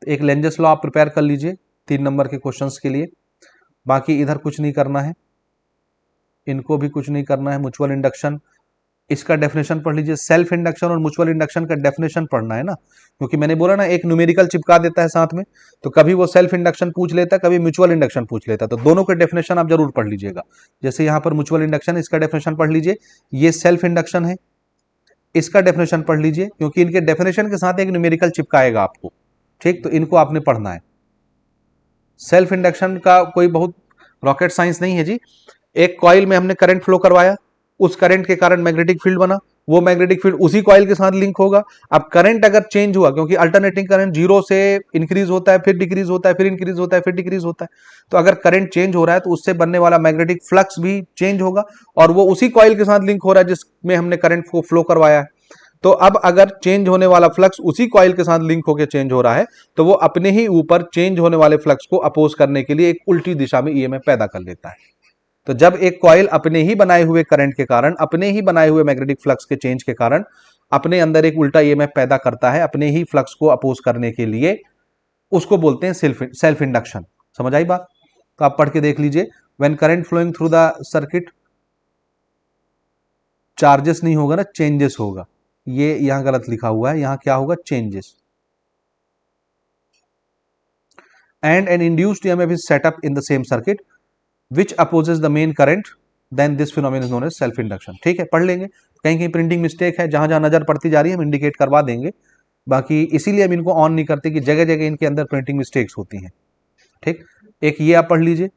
एक लेंजस लॉ आप प्रिपेयर कर लीजिए 3 नंबर के क्वेश्चंस के लिए। बाकी इधर कुछ नहीं करना है, इनको भी कुछ नहीं करना है। म्यूचुअल इंडक्शन, इसका डेफिनेशन पढ़ लीजिए। सेल्फ इंडक्शन और म्यूचुअल इंडक्शन का डेफिनेशन पढ़ना है ना, क्योंकि मैंने बोला ना एक न्यूमेरिकल चिपका देता है साथ में, तो कभी वो सेल्फ इंडक्शन पूछ लेता है, कभी म्यूचुअल इंडक्शन पूछ लेता है, तो दोनों के डेफिनेशन आप जरूर पढ़ लीजिएगा। जैसे यहाँ पर म्यूचुअल इंडक्शन, इसका डेफिनेशन पढ़ लीजिए। ये सेल्फ इंडक्शन है, इसका डेफिनेशन पढ़ लीजिए, क्योंकि इनके डेफिनेशन के साथ एक न्यूमेरिकल चिपकाएगा आपको। ठीक, तो इनको आपने पढ़ना है। सेल्फ इंडक्शन का कोई बहुत रॉकेट साइंस नहीं है जी। एक कॉइल में हमने करंट फ्लो करवाया, उस करंट के कारण मैग्नेटिक फील्ड बना, वो मैग्नेटिक फील्ड उसी कॉइल के साथ लिंक होगा। अब करंट अगर चेंज हुआ, क्योंकि अल्टरनेटिंग करंट 0 से इंक्रीज होता है, फिर डिक्रीज होता है, फिर इंक्रीज होता है, फिर डिक्रीज होता है, तो अगर करंट चेंज हो रहा है तो उससे बनने वाला मैग्नेटिक फ्लक्स भी चेंज होगा, और वो उसी कॉइल के साथ लिंक हो रहा है जिसमें हमने करंट को फ्लो करवाया है। तो अब अगर चेंज होने वाला फ्लक्स उसी कॉइल के साथ लिंक होकर चेंज हो रहा है, तो वो अपने ही ऊपर चेंज होने वाले फ्लक्स को अपोज करने के लिए एक उल्टी दिशा में ईएमएफ पैदा कर लेता है। तो जब एक कॉइल अपने ही बनाए हुए करंट के कारण, अपने ही बनाए हुए मैग्नेटिक फ्लक्स के चेंज के कारण अपने अंदर एक उल्टा ईएमएफ पैदा करता है अपने ही फ्लक्स को अपोज करने के लिए, उसको बोलते हैं सेल्फ इंडक्शन। समझ आई बात? तो आप पढ़ के देख लीजिए। When current flowing through the circuit, charges नहीं होगा ना, चेंजेस होगा। ये यहां गलत लिखा हुआ है, यहां क्या होगा, changes. And an induced EMF is set up in the same circuit which opposes the main current, then this phenomenon is known as self induction। ठीक है, पढ़ लेंगे। कहीं कहीं प्रिंटिंग मिस्टेक है, जहां जहां नजर पड़ती जा रही है हम इंडिकेट करवा देंगे। बाकी इसीलिए हम इनको ऑन नहीं करते कि जगह जगह इनके अंदर प्रिंटिंग मिस्टेक्स होती हैं। ठीक, एक ये आप पढ़ लीजिए,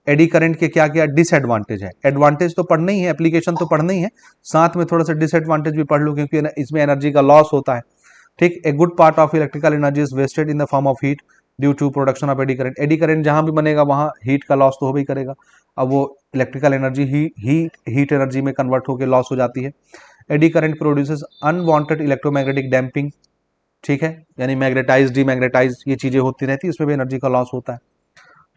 एडी करंट के क्या क्या डिसएडवांटेज है। एडवांटेज तो पढ़ना ही है, एप्लीकेशन तो पढ़ना ही है, साथ में थोड़ा सा डिसएडवांटेज भी पढ़ लो, क्योंकि इसमें एनर्जी का लॉस होता है। ठीक, a good part of electrical energy is wasted in the form of heat due to production of eddy current. Eddy current जहां भी बनेगा वहां हीट का लॉस तो हो भी करेगा। अब वो इलेक्ट्रिकल एनर्जी हीट एनर्जी में कन्वर्ट होकर लॉस हो जाती है। Eddy current produces unwanted electromagnetic damping. ठीक है, यानी मैग्नेटाइज डीमैग्नेटाइज ये चीजें होती रहती है, इसमें भी एनर्जी का लॉस होता है।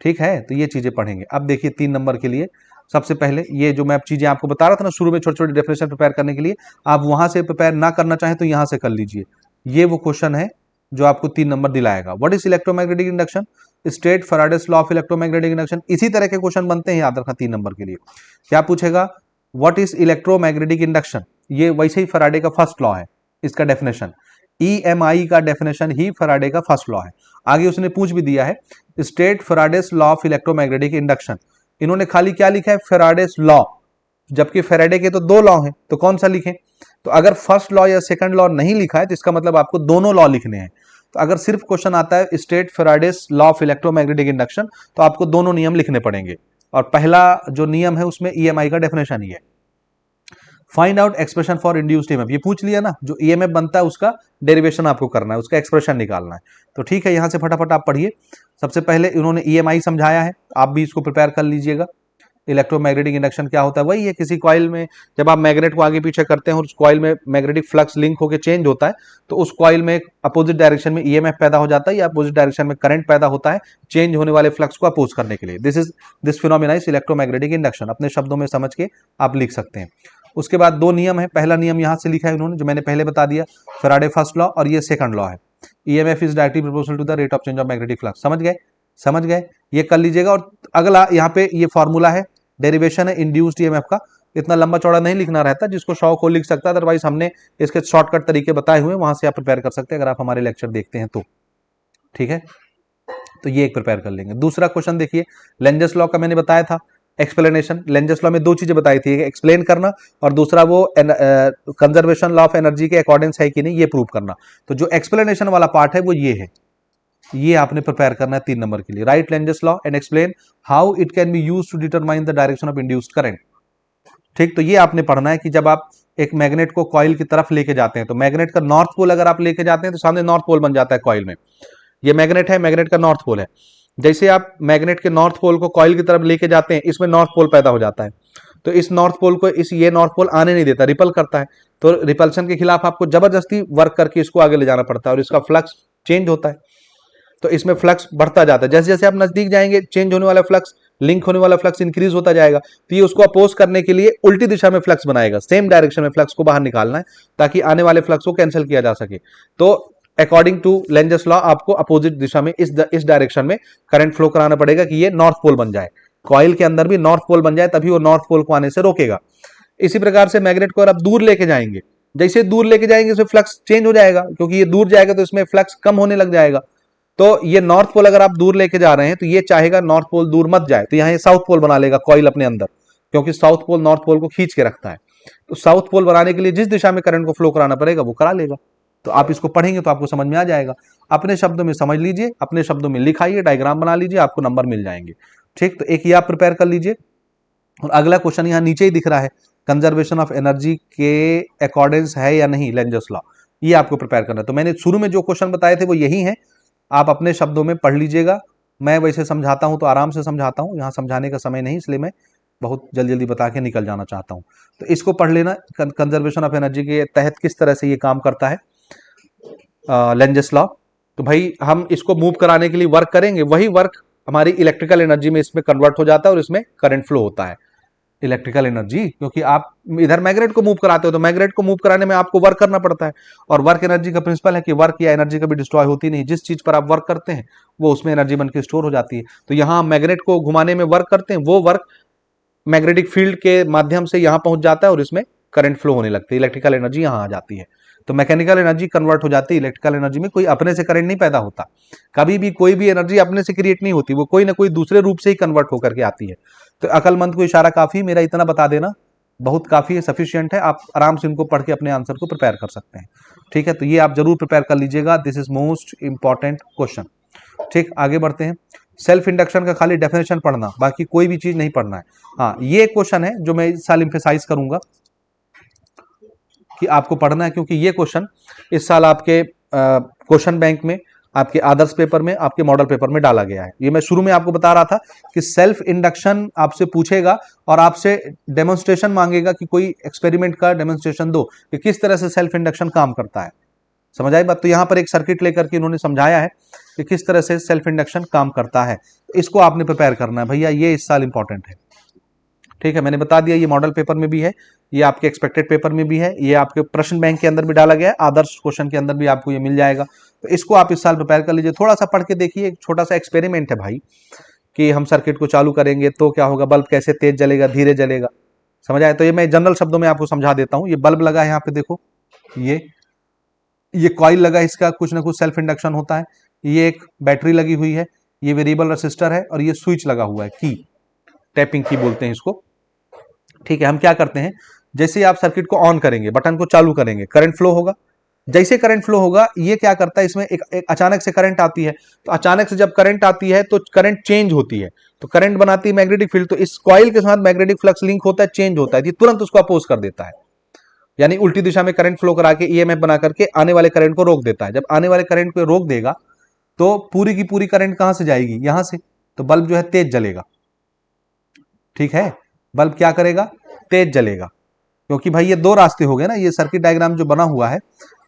ठीक है, तो ये चीजें पढ़ेंगे। अब देखिए 3 नंबर के लिए सबसे पहले ये जो मैं अब चीजें आपको बता रहा था ना शुरू में, छोटे छोटे डेफिनेशन प्रिपेयर करने के लिए, आप वहां से प्रिपेयर ना करना चाहें तो यहां से कर लीजिए। ये वो क्वेश्चन है जो आपको 3 नंबर दिलाएगा। What is electromagnetic induction, state Faraday's law of electromagnetic induction. इसी तरह के क्वेश्चन बनते हैं, याद रखना 3 नंबर के लिए। क्या पूछेगा, व्हाट इज इलेक्ट्रोमैग्नेटिक इंडक्शन, ये वैसे ही फैराडे का फर्स्ट लॉ है, इसका डेफिनेशन। EMI का डेफिनेशन ही फैराडे का फर्स्ट लॉ है। आगे उसने पूछ भी दिया है, state Faraday's law of electromagnetic induction. इन्होंने खाली क्या लिखा है, फैराडेस लॉ, जबकि फैराडे के तो 2 लॉ हैं, तो कौन सा लिखें। तो अगर फर्स्ट लॉ या सेकंड लॉ नहीं लिखा है तो इसका मतलब आपको दोनों लॉ लिखने हैं। तो अगर सिर्फ क्वेश्चन आता है state Faraday's law of electromagnetic induction, तो आपको दोनों नियम लिखने पड़ेंगे। और पहला जो नियम है उसमें EMI का डेफिनेशन ही है। Find out expression for induced EMF, ये पूछ लिया ना, जो ईएमएफ बनता है उसका डेरिवेशन आपको करना है, उसका एक्सप्रेशन निकालना है। तो ठीक है, यहां से फटाफट आप पढ़िए। सबसे पहले इन्होंने EMI समझाया है, आप भी इसको प्रिपेयर कर लीजिएगा। इलेक्ट्रोमैग्नेटिक इंडक्शन क्या होता है, वही है, किसी कॉइल में जब आप मैग्नेट को आगे पीछे करते हैं और उस कॉइल में मैग्नेटिक फ्लक्स लिंक होकर चेंज होता है, तो उस कॉइल में अपोजिट डायरेक्शन में EMF पैदा हो जाता है या अपोजिट डायरेक्शन में करंट पैदा होता है चेंज होने वाले फ्लक्स को अपोज करने के लिए। This phenomena is electromagnetic induction, अपने शब्दों में समझ के आप लिख सकते हैं। उसके बाद दो नियम है, पहला नियम यहां से लिखा है इन्होंने जो मैंने पहले बता दिया, फैराडे फर्स्ट लॉ, और ये सेकंड लॉ है, EMF is directly proportional to the rate of change of magnetic flux. समझ गए, ये कर लीजिएगा। और अगला यहाँ पे ये फॉर्मूला है, डेरिवेशन है इंड्यूस्ड EMF का, इतना लंबा चौड़ा नहीं लिखना रहता, जिसको शौक हो लिख सकता है, अदरवाइज हमने इसके शॉर्टकट तरीके बताए हुए, वहां से आप प्रिपेयर कर सकते हैं अगर आप हमारे लेक्चर देखते हैं तो। ठीक है, तो ये एक प्रिपेयर कर लेंगे। दूसरा क्वेश्चन देखिए, लेंजस लॉ का मैंने बताया था एक्सप्लेनेशन। लेंजस लॉ में दो चीजें बताई थी, एक्सप्लेन करना और दूसरा वो कंजर्वेशन लॉ ऑफ एनर्जी के अकॉर्डिंग्स है कि नहीं ये प्रूव करना। तो जो एक्सप्लेनेशन वाला पार्ट है वो ये है, ये आपने प्रिपेयर करना है 3 नंबर के लिए। Write Lenz's law and explain how it can be used to determine the direction of induced current. ठीक, तो ये आपने पढ़ना है कि जब आप एक मैग्नेट को कॉइल की तरफ लेके जाते हैं, तो मैग्नेट का नॉर्थ पोल अगर आप लेके जाते हैं तो सामने नॉर्थ पोल बन जाता है कॉइल में। ये मैग्नेट है, मैग्नेट का नॉर्थ पोल है, जैसे आप मैग्नेट के नॉर्थ पोल को कॉइल की तरफ लेके जाते हैं, इसमें नॉर्थ पोल पैदा हो जाता है, तो इस नॉर्थ पोल को ये नॉर्थ पोल आने नहीं देता, रिपल करता है, तो रिपल्शन के खिलाफ आपको जबरदस्ती वर्क करके इसको आगे ले जाना पड़ता है और इसका फ्लक्स चेंज होता है, तो इसमें फ्लक्स बढ़ता जाता है। जैसे जैसे आप नजदीक जाएंगे चेंज होने वाला फ्लक्स, लिंक होने वाला फ्लक्स इंक्रीज होता जाएगा, तो ये उसको अपोज करने के लिए उल्टी दिशा में फ्लक्स बनाएगा, सेम डायरेक्शन में फ्लक्स को बाहर निकालना है ताकि आने वाले फ्लक्स को कैंसिल किया जा सके। तो अकॉर्डिंग टू लेंजस लॉ आपको अपोजिट दिशा में इस डायरेक्शन में करंट फ्लो कराना पड़ेगा कि ये नॉर्थ पोल बन जाए, कॉइल के अंदर भी नॉर्थ पोल बन जाए, तभी वो नॉर्थ पोल को आने से रोकेगा। इसी प्रकार से मैग्नेट को अगर आप दूर लेके जाएंगे, जैसे दूर लेके जाएंगे इसमें फ्लक्स चेंज हो जाएगा, क्योंकि ये दूर जाएगा तो इसमें फ्लक्स कम होने लग जाएगा। तो ये नॉर्थ पोल अगर आप दूर लेके जा रहे हैं तो ये चाहेगा नॉर्थ पोल दूर मत जाए, तो यहाँ ये साउथ पोल बना लेगा कॉइल अपने अंदर, क्योंकि साउथ पोल नॉर्थ पोल को खींच के रखता है। तो साउथ पोल बनाने के लिए जिस दिशा में करंट को फ्लो कराना पड़ेगा वो करा लेगा। तो आप इसको पढ़ेंगे तो आपको समझ में आ जाएगा, अपने शब्दों में समझ लीजिए, अपने शब्दों में लिखाइए, डायग्राम बना लीजिए, आपको नंबर मिल जाएंगे। ठीक, तो एक ये आप प्रिपेयर कर लीजिए। और अगला क्वेश्चन यहाँ नीचे ही दिख रहा है, कंजर्वेशन ऑफ एनर्जी के अकॉर्डेंस है या नहीं लेंजस लॉ, ये आपको प्रिपेयर करना है। तो मैंने शुरू में जो क्वेश्चन बताए थे वो यही है, आप अपने शब्दों में पढ़ लीजिएगा। मैं वैसे समझाता हूं तो आराम से समझाता हूं, यहाँ समझाने का समय नहीं, इसलिए मैं बहुत जल्दी जल्दी बता के निकल जाना चाहता हूं। तो इसको पढ़ लेना, कंजर्वेशन ऑफ एनर्जी के तहत किस तरह से ये काम करता है लेंजस लॉ। तो भाई हम इसको मूव कराने के लिए वर्क करेंगे, वही वर्क हमारी इलेक्ट्रिकल एनर्जी में इसमें कन्वर्ट हो जाता है और इसमें करंट फ्लो होता है। इलेक्ट्रिकल एनर्जी, क्योंकि आप इधर मैग्नेट को मूव कराते हो तो मैग्नेट को मूव कराने में आपको वर्क करना पड़ता है, और वर्क एनर्जी का प्रिंसिपल है कि वर्क या एनर्जी कभी डिस्ट्रॉय होती नहीं, जिस चीज पर आप वर्क करते हैं वो उसमें एनर्जी बनकर स्टोर हो जाती है। तो यहाँ मैग्नेट को घुमाने में वर्क करते हैं, वो वर्क मैग्नेटिक फील्ड के माध्यम से यहाँ पहुंच जाता है और इसमें करंट फ्लो होने लगती है, इलेक्ट्रिकल एनर्जी यहाँ आ जाती है। तो मैकेनिकल एनर्जी कन्वर्ट हो जाती है इलेक्ट्रिकल एनर्जी में। कोई अपने से करंट नहीं पैदा होता, कभी भी कोई भी एनर्जी अपने से क्रिएट नहीं होती, वो कोई ना कोई दूसरे रूप से ही कन्वर्ट होकर के आती है। तो अकलमंद को इशारा काफी, मेरा इतना बता देना बहुत काफी है, सफिशियंट है, आप आराम से इनको पढ़ के अपने आंसर को प्रिपेयर कर सकते हैं। ठीक है, तो ये आप जरूर प्रिपेयर कर लीजिएगा, this is most important question. ठीक, आगे बढ़ते हैं। सेल्फ इंडक्शन का खाली डेफिनेशन पढ़ना, बाकी कोई भी चीज नहीं पढ़ना है। हाँ, ये क्वेश्चन है जो मैं इस साल इंफेसाइज करूंगा कि आपको पढ़ना है, क्योंकि ये क्वेश्चन इस साल आपके क्वेश्चन बैंक में, आपके आदर्श पेपर में, आपके मॉडल पेपर में डाला गया है। ये मैं शुरू में आपको बता रहा था कि सेल्फ इंडक्शन आपसे पूछेगा और आपसे डेमोन्स्ट्रेशन मांगेगा कि कोई एक्सपेरिमेंट का डेमोन्स्ट्रेशन दो कि किस तरह से सेल्फ इंडक्शन काम करता है। समझ आई बात? तो यहां पर एक सर्किट लेकर के इन्होंने समझाया है कि किस तरह से सेल्फ इंडक्शन काम करता है। इसको आपने प्रिपेयर करना है भैया, ये इस साल इंपॉर्टेंट है। ठीक है, मैंने बता दिया, ये मॉडल पेपर में भी है, ये आपके एक्सपेक्टेड पेपर में भी है, ये आपके प्रश्न बैंक के अंदर भी डाला गया है, आदर्श क्वेश्चन के अंदर भी आपको ये मिल जाएगा। तो इसको आप इस साल प्रिपेयर कर लीजिए, थोड़ा सा पढ़ के देखिए, एक छोटा सा एक्सपेरिमेंट है भाई, कि हम सर्किट को चालू करेंगे तो क्या होगा, बल्ब कैसे तेज जलेगा, धीरे जलेगा। समझ आए? तो ये मैं जनरल शब्दों में आपको समझा देता हूँ। ये बल्ब लगा है यहाँ पे, देखो ये कॉइल लगा है, इसका कुछ ना कुछ सेल्फ इंडक्शन होता है। ये एक बैटरी लगी हुई है, ये वेरिएबल रेसिस्टर है, और ये स्विच लगा हुआ है, की टैपिंग की बोलते हैं इसको। ठीक है, हम क्या करते हैं, जैसे आप सर्किट को ऑन करेंगे, बटन को चालू करेंगे, करंट फ्लो होगा। जैसे करंट फ्लो होगा, ये क्या करता है, इसमें एक अचानक से करंट आती है, तो अचानक से जब करंट आती है तो करंट चेंज होती है, तो करंट बनाती है मैग्नेटिक फील्ड, तो इस कॉइल के साथ मैग्नेटिक फ्लक्स लिंक होता है, चेंज होता है, ये तुरंत उसको अपोज कर देता है, यानी उल्टी दिशा में करंट फ्लो करा के ईएमएफ बना करके आने वाले करंट को रोक देता है। जब आने वाले करंट को रोक देगा तो पूरी की पूरी करंट कहां से जाएगी, यहां से, तो बल्ब जो है तेज जलेगा। ठीक है, बल्ब क्या करेगा, तेज जलेगा, क्योंकि भाई ये दो रास्ते हो गए ना, ये सर्किट डायग्राम जो बना हुआ है,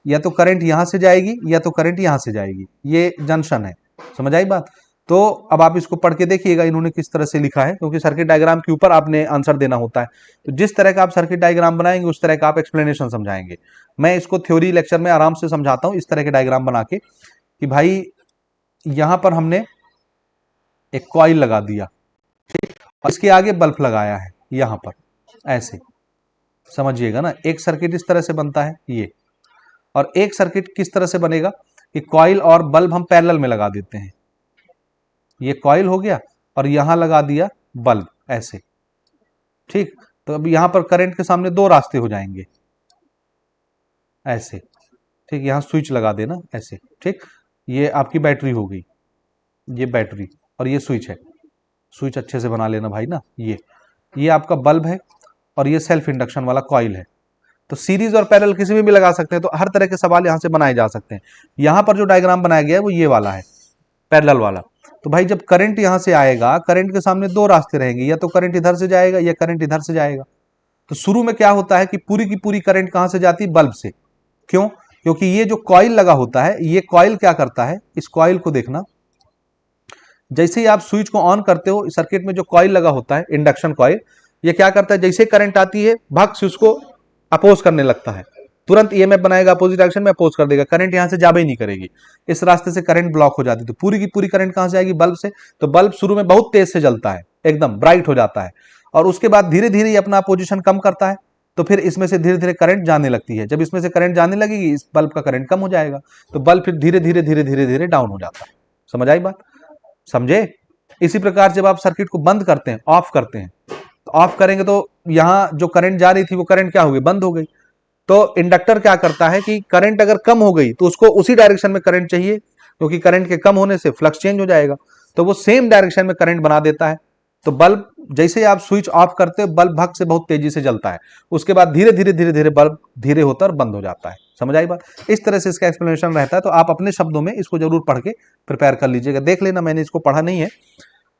या तो करंट यहां से जाएगी या तो करंट यहां से जाएगी, ये जंक्शन है। समझ आई बात। तो अब आप इसको पढ़ के देखिएगा इन्होंने किस तरह से लिखा है, क्योंकि सर्किट डायग्राम के ऊपर आपने आंसर देना होता है। तो जिस तरह का आप सर्किट डायग्राम बनाएंगे उस तरह का आप एक्सप्लेनेशन समझाएंगे। मैं इसको थ्योरी लेक्चर में आराम से समझाता हूं इस तरह के डायग्राम बना के, कि भाई यहां पर हमने एक कॉइल लगा दिया, और इसके आगे बल्ब लगाया है यहां पर, ऐसे समझिएगा ना। एक सर्किट इस तरह से बनता है ये, और एक सर्किट किस तरह से बनेगा कि कॉइल और बल्ब हम पैरेलल में लगा देते हैं। ये कॉइल हो गया और यहां लगा दिया बल्ब, ऐसे। ठीक, तो अब यहां पर करंट के सामने दो रास्ते हो जाएंगे, ऐसे। ठीक, यहां स्विच लगा देना ऐसे। ठीक, ये आपकी बैटरी हो गई, ये बैटरी, और ये स्विच है। स्विच अच्छे से बना लेना भाई ना। ये आपका बल्ब है, और ये सेल्फ इंडक्शन वाला कॉइल है। तो सीरीज और पैरेलल किसी में भी लगा सकते हैं, तो हर तरह के सवाल यहां से बनाए जा सकते हैं। यहां पर जो डायग्राम बनाया गया है वो ये वाला है, पैरेलल वाला। तो भाई जब करंट यहां से आएगा, करंट के सामने दो रास्ते रहेंगे, या तो करंट इधर से जाएगा या करंट इधर से जाएगा। तो शुरू में क्या होता है कि पूरी की पूरी करंट कहां से जाती है, बल्ब से। क्यों, क्योंकि ये जो कॉइल लगा होता है, ये कॉइल क्या करता है, इस कॉइल को देखना, जैसे ही आप स्विच को ऑन करते हो, सर्किट में जो कॉइल लगा होता है, इंडक्शन कॉइल, ये क्या करता है, जैसे करंट आती है भाग से उसको अपोज करने लगता है, तुरंत ईएमएफ बनाएगा, अपोजिट डायरेक्शन में अपोज कर देगा, करंट यहां से जा ही नहीं करेगी। इस रास्ते से करंट ब्लॉक हो जाती है। तो पूरी की पूरी करंट कहां से आएगी, बल्ब से। तो बल्ब शुरू में बहुत तेज से जलता है, एकदम ब्राइट हो जाता है, और उसके बाद धीरे धीरे अपना पोजीशन कम करता है। तो फिर इसमें से धीरे धीरे करंट जाने लगती है। जब इसमें से करंट जाने लगेगी, इस बल्ब का करंट कम हो जाएगा, तो बल्ब फिर धीरे धीरे धीरे धीरे धीरे डाउन हो जाता है। समझ आई बात, समझे। इसी प्रकार जब आप सर्किट को बंद करते हैं, ऑफ करते हैं, तो ऑफ करेंगे तो यहां जो करंट जा रही थी वो करंट क्या हो गई, बंद हो गई। तो इंडक्टर क्या करता है कि करंट अगर कम हो गई तो उसको उसी डायरेक्शन में करंट चाहिए, क्योंकि करंट के कम होने से फ्लक्स चेंज हो जाएगा, तो वो सेम डायरेक्शन में करंट बना देता है। तो बल्ब जैसे आप स्विच ऑफ करते हो, बल्ब भग से बहुत तेजी से जलता है, उसके बाद धीरे धीरे धीरे धीरे बल्ब धीरे होता है और बंद हो जाता है। समझ आई बात। इस तरह से इसका एक्सप्लेनेशन रहता है। तो आप अपने शब्दों में इसको जरूर पढ़ के प्रिपेयर कर लीजिएगा। देख लेना, मैंने इसको पढ़ा नहीं है,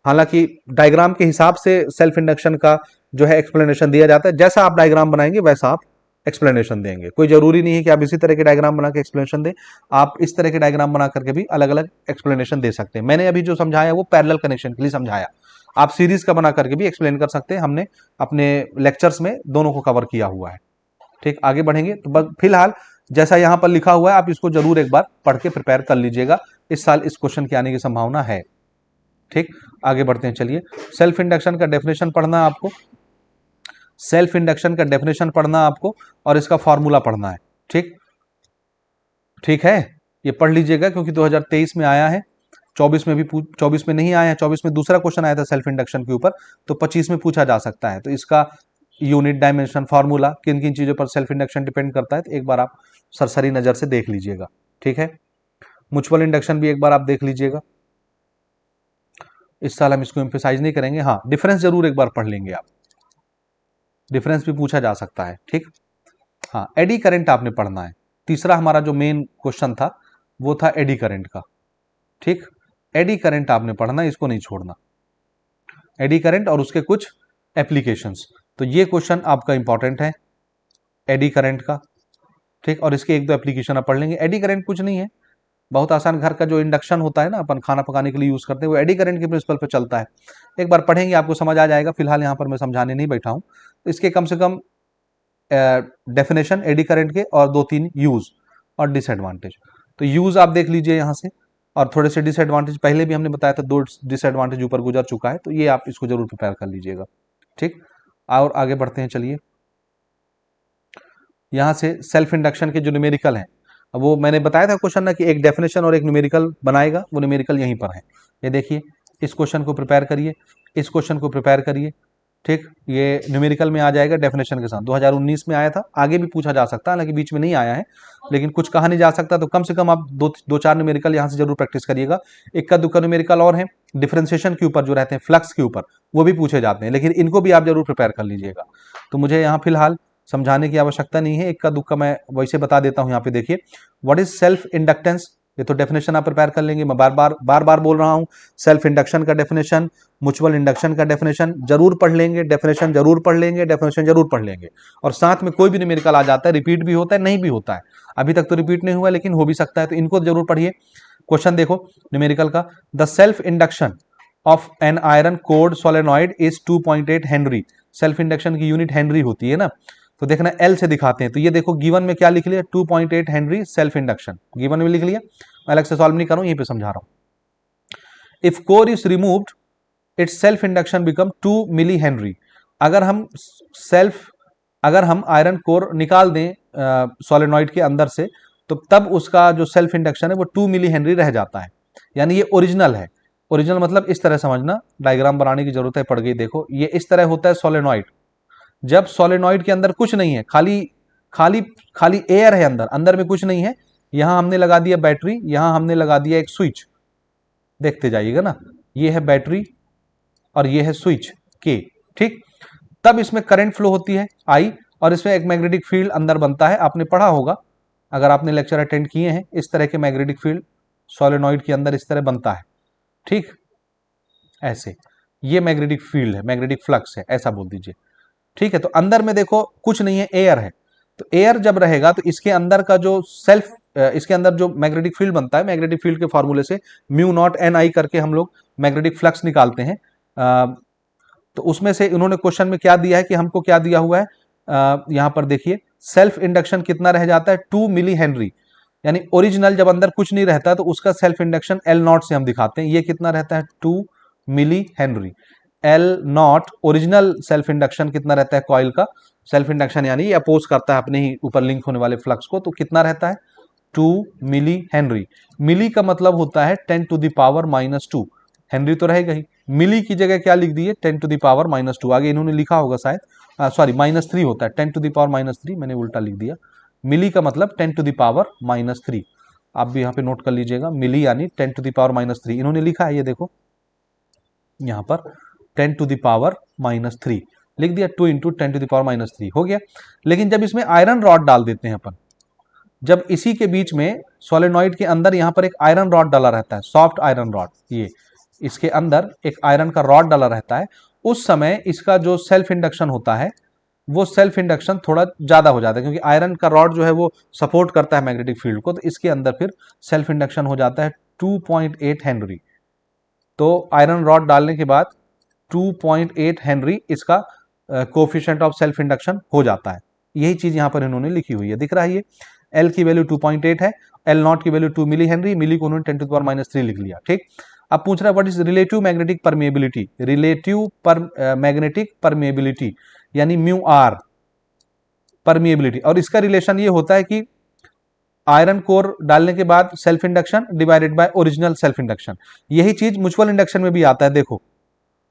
हालांकि डायग्राम के हिसाब से सेल्फ इंडक्शन का जो है एक्सप्लेनेशन दिया जाता है। जैसा आप डायग्राम बनाएंगे वैसा आप एक्सप्लेनेशन देंगे। कोई जरूरी नहीं है कि आप इसी तरह के डायग्राम बना के एक्सप्लेनेशन दें, आप इस तरह के डायग्राम बना करके भी अलग अलग एक्सप्लेनेशन दे सकते हैं। मैंने अभी जो समझाया वो पैरेलल कनेक्शन के लिए समझाया, आप सीरीज का बना करके भी एक्सप्लेन कर सकते हैं। हमने अपने लेक्चर्स में दोनों को कवर किया हुआ है। ठीक, आगे बढ़ेंगे। तो फिलहाल जैसा यहां पर लिखा हुआ है आप इसको जरूर एक बार पढ़ के प्रिपेयर कर लीजिएगा, इस साल इस क्वेश्चन के आने की संभावना है। ठीक, आगे बढ़ते हैं। चलिए, सेल्फ इंडक्शन का डेफिनेशन पढ़ना है आपको, सेल्फ इंडक्शन का डेफिनेशन पढ़ना आपको, और इसका फॉर्मूला पढ़ना है। ठीक, ठीक है, ये पढ़ लीजिएगा, क्योंकि 2023 में आया है, 24 में भी 24 में नहीं आया है, 24 में दूसरा क्वेश्चन आया था सेल्फ इंडक्शन के ऊपर, तो 25 में पूछा जा सकता है। तो इसका यूनिट, डायमेंशन, फॉर्मूला, किन किन चीजों पर सेल्फ इंडक्शन डिपेंड करता है, तो एक बार आप सरसरी नजर से देख लीजिएगा। ठीक है, म्यूचुअल इंडक्शन भी एक बार आप देख लीजिएगा। इस साल हम इसको एम्फेसाइज नहीं करेंगे, हाँ डिफरेंस जरूर एक बार पढ़ लेंगे आप, डिफरेंस भी पूछा जा सकता है। ठीक, हाँ एडी करंट आपने पढ़ना है। तीसरा हमारा जो मेन क्वेश्चन था वो था एडी करंट का। ठीक, एडी करंट आपने पढ़ना है, इसको नहीं छोड़ना, एडी करंट और उसके कुछ एप्लीकेशंस। तो ये क्वेश्चन आपका इंपॉर्टेंट है, एडी करंट का। ठीक, और इसके एक दो एप्लीकेशन आप पढ़ लेंगे। एडी करंट कुछ नहीं है, बहुत आसान, घर का जो इंडक्शन होता है ना, अपन खाना पकाने के लिए यूज करते हैं, वो एडी करंट के प्रिंसिपल पे चलता है। एक बार पढ़ेंगे आपको समझ आ जाएगा। फिलहाल यहाँ पर मैं समझाने नहीं बैठा हूँ, इसके कम से कम डेफिनेशन एडी करंट के और दो तीन यूज और डिसएडवांटेज। तो यूज आप देख लीजिए यहाँ से, और थोड़े से डिसएडवांटेज पहले भी हमने बताया था, 2 डिसएडवांटेज ऊपर गुजर चुका है, तो ये आप इसको जरूर प्रिपेयर कर लीजिएगा। ठीक, और आगे बढ़ते हैं। चलिए, यहाँ से सेल्फ इंडक्शन के जो न्यूमेरिकल हैं, वो मैंने बताया था क्वेश्चन ना कि एक डेफिनेशन और एक न्यूमेरिकल बनाएगा, वो न्यूमेरिकल यहीं पर है। ये देखिए, इस क्वेश्चन को प्रिपेयर करिए, इस क्वेश्चन को प्रिपेयर करिए। ठीक, ये न्यूमेरिकल में आ जाएगा डेफिनेशन के साथ, 2019 में आया था, आगे भी पूछा जा सकता है, हालांकि बीच में नहीं आया है, लेकिन कुछ कहा नहीं जा सकता, तो कम से कम आप दो चार न्यूमेरिकल यहाँ से जरूर प्रैक्टिस करिएगा। इक्का दुक्का न्यूमेरिकल और है, डिफरेंशिएशन के ऊपर जो रहते हैं, फ्लक्स के ऊपर, वो भी पूछे जाते हैं, लेकिन इनको भी आप जरूर प्रिपेयर कर लीजिएगा। तो मुझे यहाँ फिलहाल समझाने की आवश्यकता नहीं है, इक्का दुक्का मैं वैसे बता देता हूँ। यहाँ पे देखिए, व्हाट इज सेल्फ इंडक्टेंस, ये तो डेफिनेशन आप प्रिपेयर कर लेंगे। मैं बार बार बोल रहा हूँ, सेल्फ इंडक्शन का डेफिनेशन, म्यूचुअल इंडक्शन का डेफिनेशन जरूर पढ़ लेंगे, डेफिनेशन जरूर पढ़ लेंगे, डेफिनेशन जरूर पढ़ लेंगे। और साथ में कोई भी न्यूमेरिकल आ जाता है, रिपीट भी होता है, नहीं भी होता है, अभी तक तो रिपीट नहीं हुआ लेकिन हो भी सकता है, तो इनको जरूर पढ़िए। क्वेश्चन देखो न्यूमेरिकल का, the self induction of an iron cored solenoid is 2.8 henry. Self induction की यूनिट हेनरी होती है ना, तो देखना एल से दिखाते हैं। तो ये देखो गिवन में क्या लिख लिया, 2.8 हेनरी सेल्फ इंडक्शन गिवन में लिख लिया, अलग से सॉल्व नहीं करूं, यहीं पे समझा रहा हूं। If core is removed its self induction become 2 milli henry. अगर हम आयरन कोर निकाल दें सोलेनॉइड के अंदर से, तो तब उसका जो सेल्फ इंडक्शन है वो 2 मिली हेनरी रह जाता है, यानी ये ओरिजिनल है। ओरिजिनल मतलब इस तरह समझना, डायग्राम बनाने की जरूरत है, पड़ गई। देखो ये इस तरह होता है सोलेनॉइड, जब सोलेनॉइड के अंदर कुछ नहीं है, खाली खाली खाली एयर है, अंदर अंदर में कुछ नहीं है, यहां हमने लगा दिया बैटरी, यहां हमने लगा दिया एक स्विच, देखते जाइएगा ना, ये है बैटरी और ये है स्विच के, ठीक। तब इसमें करंट फ्लो होती है आई, और इसमें एक मैग्नेटिक फील्ड अंदर बनता है। आपने पढ़ा होगा अगर आपने लेक्चर अटेंड किए हैं, इस तरह के मैग्नेटिक फील्ड सोलेनॉइड के अंदर इस तरह बनता है, ठीक, ऐसे। ये मैग्नेटिक फील्ड है, मैग्नेटिक फ्लक्स है, ऐसा बोल दीजिए, ठीक है। तो अंदर में देखो कुछ नहीं है, एयर है। तो एयर जब रहेगा तो इसके अंदर का जो इसके अंदर जो मैग्नेटिक फील्ड बनता है, मैग्नेटिक फील्ड के फॉर्मूले से म्यू नॉट एन आई करके हम लोग मैग्नेटिक फ्लक्स निकालते हैं। तो उसमें से उन्होंने क्वेश्चन में क्या दिया है कि हमको क्या दिया हुआ है, यहां पर देखिए सेल्फ इंडक्शन कितना रह जाता है, 2 मिली हेनरी। यानी ओरिजिनल जब अंदर कुछ नहीं रहता तो उसका सेल्फ इंडक्शन एल नॉट से हम दिखाते हैं, ये कितना रहता है, 2 milli henry. L naught original self induction कितना रहता है, कॉइल का सेल्फ इंडक्शन यानी ये अपोज करता है अपने ही ऊपर लिंक होने वाले फ्लक्स को, तो कितना रहता है, 2 मिली हेनरी। मिली का मतलब होता है 10 टू द पावर -2, हेनरी तो रहेगा ही, मिली की जगह क्या लिख दिए, 10 टू द पावर -2, आगे इन्होंने लिखा होगा शायद, सॉरी -3 होता है, 10 टू द पावर -3, मैंने उल्टा लिख दिया। मिली का मतलब 10 टू द पावर -3, आप भी यहाँ पे नोट कर लीजिएगा, मिली यानी 10 टू द पावर -3 इन्होंने लिखा है, ये देखो यहाँ पर 10 टू द पावर -3 लिख दिया, 2 इंटू 10 टू द पावर -3 हो गया। लेकिन जब इसमें आयरन रॉड डाल देते हैं अपन, जब इसी के बीच में सोलेनॉइड के अंदर यहाँ पर एक आयरन रॉड डाला रहता है, सॉफ्ट आयरन रॉड, ये इसके अंदर एक आयरन का रॉड डाला रहता है, उस समय इसका जो सेल्फ इंडक्शन होता है वो सेल्फ इंडक्शन थोड़ा ज्यादा हो जाता है, क्योंकि आयरन का रॉड जो है वो सपोर्ट करता है मैग्नेटिक फील्ड को, तो इसके अंदर फिर सेल्फ इंडक्शन हो जाता है 2.8 हेनरी। तो आयरन रॉड डालने के बाद 2.8 हेनरी इसका कोफिशिएंट ऑफ सेल्फ इंडक्शन हो जाता है। यही चीज यहां पर इन्होंने लिखी हुई है, दिख रहा है ये, एल की वैल्यू 2.8 है, एल नॉट की वैल्यू 2 मिली हेनरी, मिली को उन्होंने 10 टू द पावर -3 लिख लिया, ठीक। अब पूछ रहा है what is relative magnetic permeability, relative magnetic permeability यानी म्यू आर परमेबिलिटी, और इसका रिलेशन ये होता है कि आयरन कोर डालने के बाद self induction divided by original self induction. यही चीज म्यूचुअल इंडक्शन में भी आता है, देखो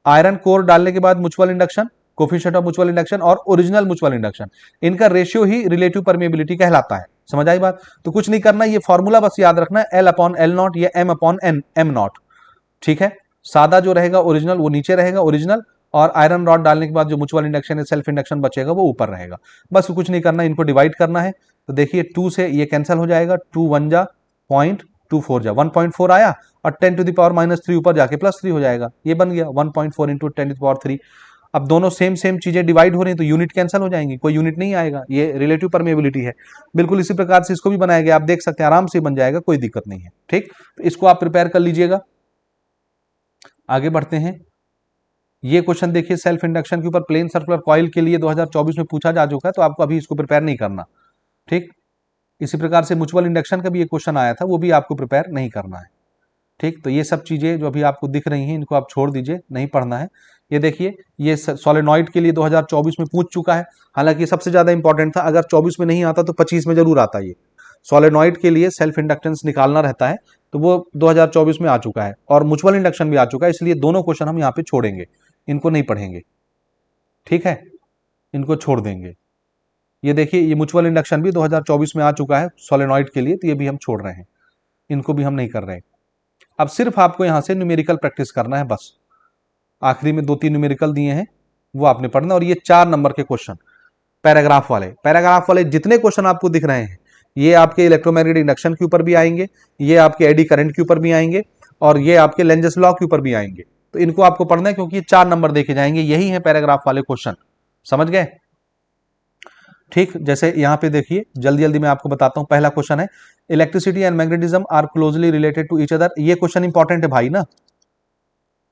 आयरन कोर डालने के बाद mutual induction, coefficient of mutual induction और ओरिजिनल म्यूचुअल इंडक्शन, इनका रेशियो ही रिलेटिव परमेबिलिटी कहलाता है। समझ आई बात? तो कुछ नहीं करना, ये फॉर्मूला बस याद रखना है, एल अपॉन एल नॉट या M upon N M naught, ठीक है। सादा जो रहेगा ओरिजिनल वो नीचे रहेगा ओरिजिनल, और आयरन रॉड डालने के बाद जो म्यूचुअल इंडक्शन है सेल्फ इंडक्शन बचेगा वो ऊपर रहेगा। बस कुछ नहीं करना, इनको डिवाइड करना है। तो देखिए 2 से ये कैंसिल हो जाएगा, 2 1 जा 0.24 जा 1.4 आया, और 10 टू द पावर -3 ऊपर जाके +3 हो जाएगा, ये बन गया 1.4 इंटू 10 टू द पावर 3। अब दोनों सेम सेम चीजें डिवाइड हो रही हैं तो यूनिट कैंसिल हो जाएंगी, कोई यूनिट नहीं आएगा, ये रिलेटिव परमेबिलिटी है। बिल्कुल इसी प्रकार से इसको भी बनाया गया, आप देख सकते हैं आराम से बन जाएगा, कोई दिक्कत नहीं है, ठीक। तो इसको आप प्रिपेयर कर लीजिएगा। आगे बढ़ते हैं, ये क्वेश्चन देखिए सेल्फ इंडक्शन के ऊपर प्लेन सर्कुलर कॉइल के लिए 2024 में पूछा जा चुका है, तो आपको अभी इसको प्रिपेयर नहीं करना, ठीक। इसी प्रकार से म्यूचुअल इंडक्शन का भी ये क्वेश्चन आया था, वो भी आपको प्रिपेयर नहीं करना है, ठीक। तो ये सब चीजें जो अभी आपको दिख रही हैं इनको आप छोड़ दीजिए, नहीं पढ़ना है। ये देखिए ये सोलेनॉइड के लिए 2024 में पूछ चुका है, हालांकि सबसे ज्यादा इंपॉर्टेंट था, अगर 24 में नहीं आता तो 25 में जरूर आता। ये सोलेनॉइड के लिए सेल्फ इंडक्टेंस निकालना रहता है, तो वो 2024 में आ चुका है, और म्यूचुअल इंडक्शन भी आ चुका है, इसलिए दोनों क्वेश्चन हम यहाँ पे छोड़ेंगे, इनको नहीं पढ़ेंगे, ठीक है, इनको छोड़ देंगे। ये देखिए ये म्यूचुअल इंडक्शन भी 2024 में आ चुका है सोलेनॉइड के लिए, तो ये भी हम छोड़ रहे हैं, इनको भी हम नहीं कर रहे। अब सिर्फ आपको यहां से न्यूमेरिकल प्रैक्टिस करना है बस, आखिरी में 2-3 न्यूमेरिकल दिए हैं वो आपने पढ़ना, और ये 4 नंबर के क्वेश्चन पैराग्राफ वाले जितने क्वेश्चन आपको दिख रहे हैं ये आपके इलेक्ट्रोमैग्नेटिक इंडक्शन के ऊपर भी आएंगे, ये आपके एडी करंट के ऊपर भी आएंगे, और ये आपके लेंजेस लॉ के ऊपर भी आएंगे। तो इनको आपको पढ़ना है क्योंकि ये 4 नंबर देखे जाएंगे, यही है पैराग्राफ वाले क्वेश्चन। समझ गए? ठीक, जैसे यहां पे देखिए, जल्दी जल्दी मैं आपको बताता हूं। पहला क्वेश्चन है, electricity and magnetism are closely related to each other. ये क्वेश्चन इंपॉर्टेंट है भाई ना,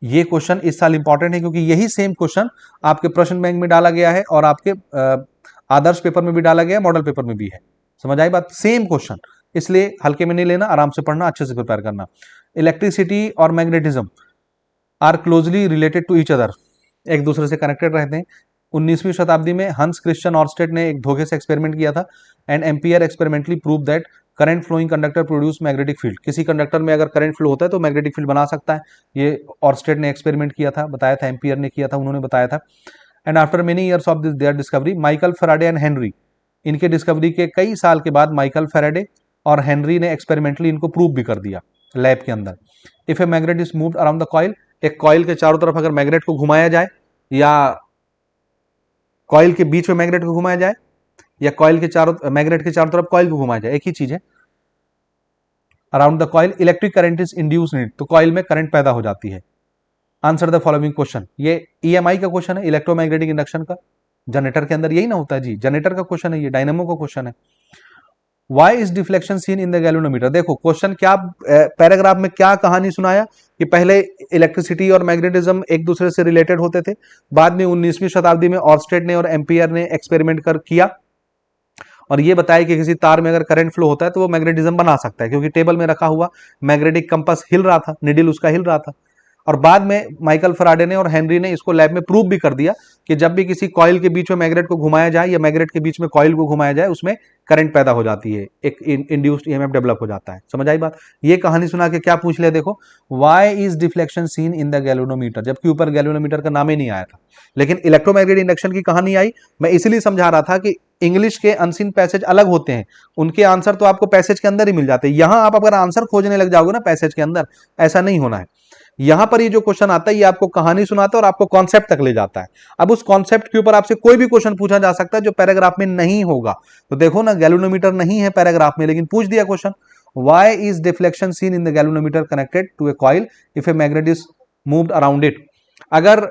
ये क्वेश्चन इस साल इंपॉर्टेंट है क्योंकि यही सेम क्वेश्चन आपके प्रश्न बैंक में डाला गया है और आपके आदर्श पेपर में भी डाला गया है, मॉडल पेपर में भी है। समझ आई बात? सेम क्वेश्चन, इसलिए हल्के में नहीं लेना, आराम से पढ़ना, अच्छे से प्रिपेयर करना। इलेक्ट्रिसिटी और magnetism are closely related to each other, एक दूसरे से कनेक्टेड रहते हैं। 19वीं शताब्दी में हंस क्रिश्चियन ऑर्स्टेड ने एक धोखे से एक्सपेरिमेंट किया था, and Ampere experimentally prove that current flowing conductor produce magnetic field. किसी कंडक्टर में अगर करंट फ्लो होता है तो मैग्नेटिक फील्ड बना सकता है। ये ऑर्स्टेड ने एक्सपेरिमेंट किया था, बताया था, एम्पियर ने किया था, उन्होंने बताया था। And after many years of this their discovery, Michael Faraday and Henry, इनके डिस्कवरी के कई साल के बाद माइकल फैराडे और हेनरी ने एक्सपेरिमेंटली इनको प्रूव भी कर दिया लैब के अंदर। If a magnet is moved around the coil, एक कॉइल के चारों तरफ अगर मैग्नेट को घुमाया जाए, या कॉइल के बीच में मैग्नेट को घुमाया जाए, या कॉइल के चारों मैग्नेट के चारों तरफ कॉइल को घुमाया जाए, एक ही चीज है। Around the coil electric current is induced in it, तो कॉइल में करंट पैदा हो जाती है। आंसर द फॉलोइंग क्वेश्चन, ये ईएमआई का क्वेश्चन है, इलेक्ट्रोमैग्नेटिक इंडक्शन का। जनरेटर के अंदर यही ना होता है जी, जनरेटर का क्वेश्चन है ये, डायनेमो का क्वेश्चन है। Why is deflection seen in the galvanometer? देखो क्वेश्चन क्या, पैराग्राफ में क्या कहानी सुनाया कि पहले इलेक्ट्रिसिटी और मैग्नेटिज्म एक दूसरे से रिलेटेड होते थे, बाद में 19वीं शताब्दी में ऑर्स्टेड ने और एम्पियर ने एक्सपेरिमेंट कर किया और ये बताया कि किसी तार में अगर करंट फ्लो होता है तो वो मैग्नेटिज्म बना सकता है, क्योंकि टेबल में रखा हुआ मैग्नेटिक कंपास हिल रहा था, निडिल उसका हिल रहा था। और बाद में माइकल फैराडे ने और हेनरी ने इसको लैब में प्रूव भी कर दिया कि जब भी किसी कॉइल के बीच में मैग्नेट को घुमाया जाए या मैग्नेट के बीच में कॉइल को घुमाया जाए, उसमें करंट पैदा हो जाती है, एक इंड्यूस्ड ईएमएफ डेवलप हो जाता है। समझ आई बात? ये कहानी सुना के क्या पूछ लिया, देखो, why is deflection seen in the galvanometer, जबकि ऊपर गैल्वेनोमीटर का नाम ही नहीं आया था, लेकिन इलेक्ट्रोमैग्नेटिक इंडक्शन की कहानी आई। मैं इसलिए समझा रहा था कि इंग्लिश के अनसीन पैसेज अलग होते हैं, उनके आंसर तो आपको पैसेज के अंदर ही मिल जाते हैं। यहां आप अगर आंसर खोजने लग जाओगे ना पैसेज के अंदर, ऐसा नहीं होना है। यहां पर ये जो क्वेश्चन आता है ये आपको कहानी सुनाता है और आपको कॉन्सेप्ट तक ले जाता है। अब उस कॉन्सेप्ट के ऊपर आपसे कोई भी क्वेश्चन पूछा जा सकता है जो पैराग्राफ में नहीं होगा। तो देखो ना, गैल्वेनोमीटर नहीं है पैराग्राफ में, लेकिन पूछ दिया question, why is deflection seen in the galvanometer connected to a coil if a magnet is moved around it. अगर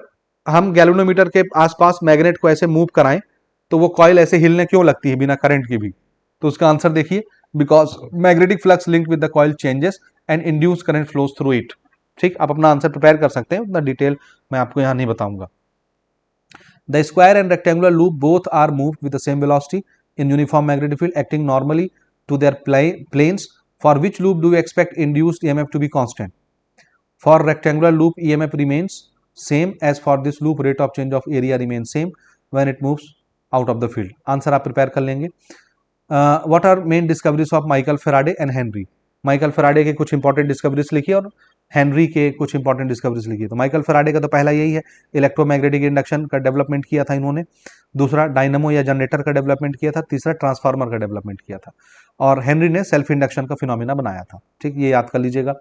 हम गैल्वेनोमीटर के आसपास मैग्नेट को ऐसे मूव कराएं तो वो कॉइल ऐसे हिलने क्यों लगती है बिना करंट के भी? तो उसका आंसर देखिए, because magnetic flux linked with the coil changes and induce current flows through it. ठीक, आप अपना आंसर प्रिपेयर कर सकते हैं, उतना डिटेल मैं आपको यहां नहीं बताऊंगा। The square and rectangular loop both are moved with the same velocity in uniform magnetic field acting normally to their planes, for which loop do you expect induced EMF to be constant? For rectangular loop EMF remains same as for this loop, rate of change of area remains same when it moves out of the field. Answer आप prepare कर लेंगे। What are main discoveries of Michael Faraday and Henry? Michael Faraday के कुछ important discoveries लिखिए और Henry के कुछ important discoveries लिखिए। तो माइकल फैराडे का तो पहला यही है, इलेक्ट्रोमैग्नेटिक इंडक्शन का डेवलपमेंट किया था इन्होंने। दूसरा, डायनामो या जनरेटर का डेवलपमेंट किया था। तीसरा, ट्रांसफार्मर का डेवलपमेंट किया था। और हेनरी ने सेल्फ इंडक्शन का फिनोमिना बनाया था। ठीक, ये याद कर लीजिएगा।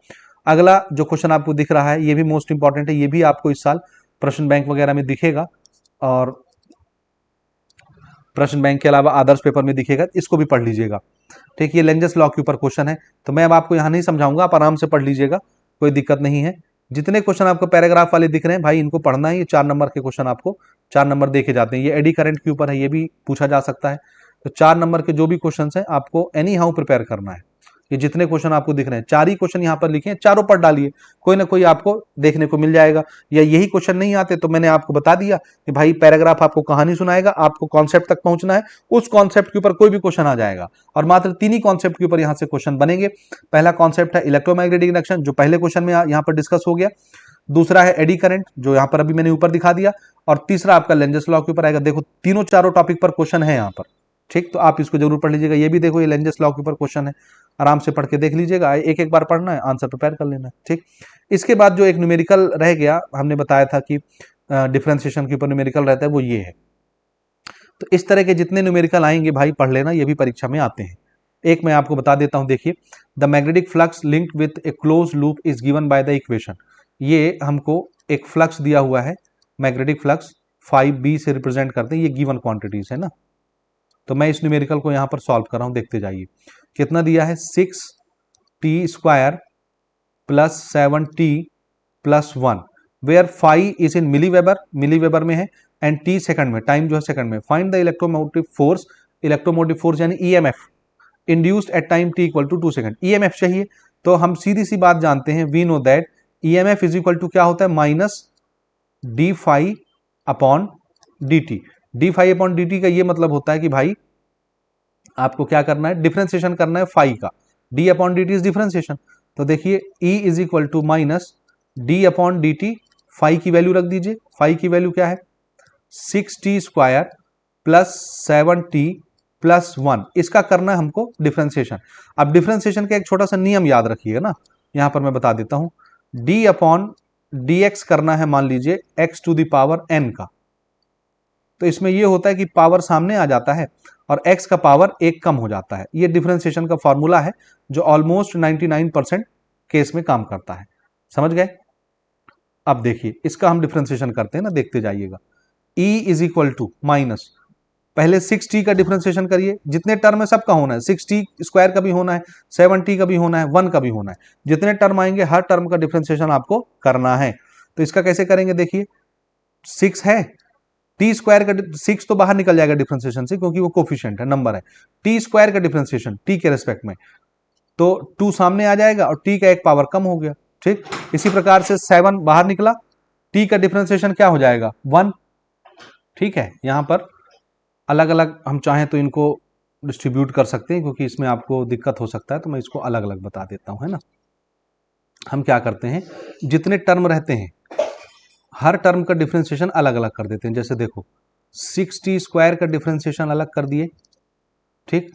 अगला जो क्वेश्चन आपको दिख रहा है ये भी मोस्ट इंपॉर्टेंट है, ये भी आपको इस साल प्रश्न बैंक वगैरह में दिखेगा और प्रश्न बैंक के अलावा आदर्श पेपर में दिखेगा, इसको भी पढ़ लीजिएगा। ठीक, ये लेंजेस लॉ के ऊपर क्वेश्चन है, तो मैं अब आपको यहां नहीं समझाऊंगा, आप आराम से पढ़ लीजिएगा, कोई दिक्कत नहीं है। जितने क्वेश्चन आपको पैराग्राफ वाले दिख रहे हैं भाई, इनको पढ़ना है। ये 4 नंबर के क्वेश्चन आपको 4 नंबर देखे जाते हैं। ये एडी करंट के ऊपर है, ये भी पूछा जा सकता है। तो 4 नंबर के जो भी क्वेश्चन है आपको एनी हाउ प्रिपेयर करना है। ये जितने क्वेश्चन आपको दिख रहे हैं, 4 ही क्वेश्चन यहाँ पर लिखे हैं, चारों पढ़ डालिए, कोई ना कोई आपको देखने को मिल जाएगा। या यही क्वेश्चन नहीं आते तो मैंने आपको बता दिया कि भाई पैराग्राफ आपको कहानी सुनाएगा, आपको कॉन्सेप्ट तक पहुंचना है, उस कॉन्सेप्ट के ऊपर कोई भी क्वेश्चन आ जाएगा। और मात्र 3 ही कॉन्सेप्ट के ऊपर यहाँ से क्वेश्चन बनेंगे। पहला कॉन्सेप्ट है इलेक्ट्रोमैग्नेटिक इंडक्शन, जो पहले क्वेश्चन में यहाँ पर डिस्कस हो गया। दूसरा है एडी करंट, जो यहाँ पर अभी मैंने ऊपर दिखा दिया। और तीसरा आपका लेंजेस लॉ के ऊपर आएगा। देखो तीनों चारों टॉपिक पर क्वेश्चन है यहाँ पर। ठीक, तो आप इसको जरूर पढ़ लीजिएगा। ये भी देखो, ये लेंजेस लॉ के ऊपर क्वेश्चन है, आराम से पढ़ के देख लीजिएगा। एक एक बार पढ़ना है, आंसर प्रिपेयर कर लेना है। ठीक, इसके बाद जो एक न्यूमेरिकल रह गया, हमने बताया था कि डिफरेंशिएशन के ऊपर न्यूमेरिकल रहता है, वो ये है। तो इस तरह के जितने न्यूमेरिकल आएंगे भाई पढ़ लेना, ये भी परीक्षा में आते हैं। एक मैं आपको बता देता हूं, देखिए, the magnetic flux linked with A close loop is given by the equation. ये हमको एक फ्लक्स दिया हुआ है, मैग्नेटिक फ्लक्स 5b से रिप्रेजेंट करते हैं, ये गिवन क्वांटिटीज है ना। तो मैं इस न्यूमेरिकल को यहां पर सॉल्व कर रहा हूं, देखते जाइए। कितना दिया है, 6t² plus 7t plus 1, where 5 is in milliweber में है, एंड t सेकंड में, टाइम जो है सेकंड में। फाइंड द इलेक्ट्रोमोटिव फोर्स यानी EMF induced at time t equal to 2 second. EMF चाहिए, तो हम सीधी सी बात जानते हैं, we know that EMF is equal to क्या होता है, minus d phi upon d t. D phi upon d t का ये मतलब होता है कि भाई आपको क्या करना है, डिफरेंशिएशन करना है फाई का। D upon d t is differentiation, तो देखिए E is equal to minus d upon d t, phi की वैल्यू रख दीजिए। फाई की वैल्यू क्या है, 6t² प्लस 7t प्लस 1, इसका करना है हमको डिफरेंशिएशन। अब डिफरेंशिएशन का एक छोटा सा नियम याद रखिएगा ना, यहां पर मैं बता देता हूं। d अपॉन डी एक्स करना है, मान लीजिए x to the power n का, तो इसमें यह होता है कि पावर सामने आ जाता है और x का पावर एक कम हो जाता है। यह डिफरेंशिएशन का फॉर्मूला है जो ऑलमोस्ट 99% केस में काम करता है, समझ गए। अब देखिए इसका हम डिफरेंशिएशन करते हैं ना, देखते जाइएगा। E is equal to minus, पहले 6t का डिफरेंशिएशन करिए, जितने टर्म है सबका होना है, 6t² का भी होना है, 7t का भी होना है, 1 का भी होना है। जितने टर्म आएंगे हर टर्म का डिफरेंशिएशन आपको करना है। तो इसका कैसे करेंगे, देखिए 6 है, t² का 6 तो बाहर निकल जाएगा डिफरेंशिएशन से क्योंकि वो कोफिशिएंट है, नंबर है। t² का डिफरेंशिएशन t के रेस्पेक्ट में, तो 2 सामने आ जाएगा और t का एक पावर कम हो गया, ठीक। इसी प्रकार से 7 बाहर निकला, t का डिफरेंशिएशन क्या हो जाएगा, 1, ठीक है। यहां पर अलग अलग हम चाहें तो इनको डिस्ट्रीब्यूट कर सकते हैं, क्योंकि इसमें आपको दिक्कत हो सकता है, तो मैं इसको अलग अलग बता देता हूं, है ना। हम क्या करते हैं, जितने टर्म रहते हैं हर टर्म का डिफरेंशिएशन अलग अलग कर देते हैं। जैसे देखो 6t² का डिफरेंशिएशन अलग कर दिए, ठीक।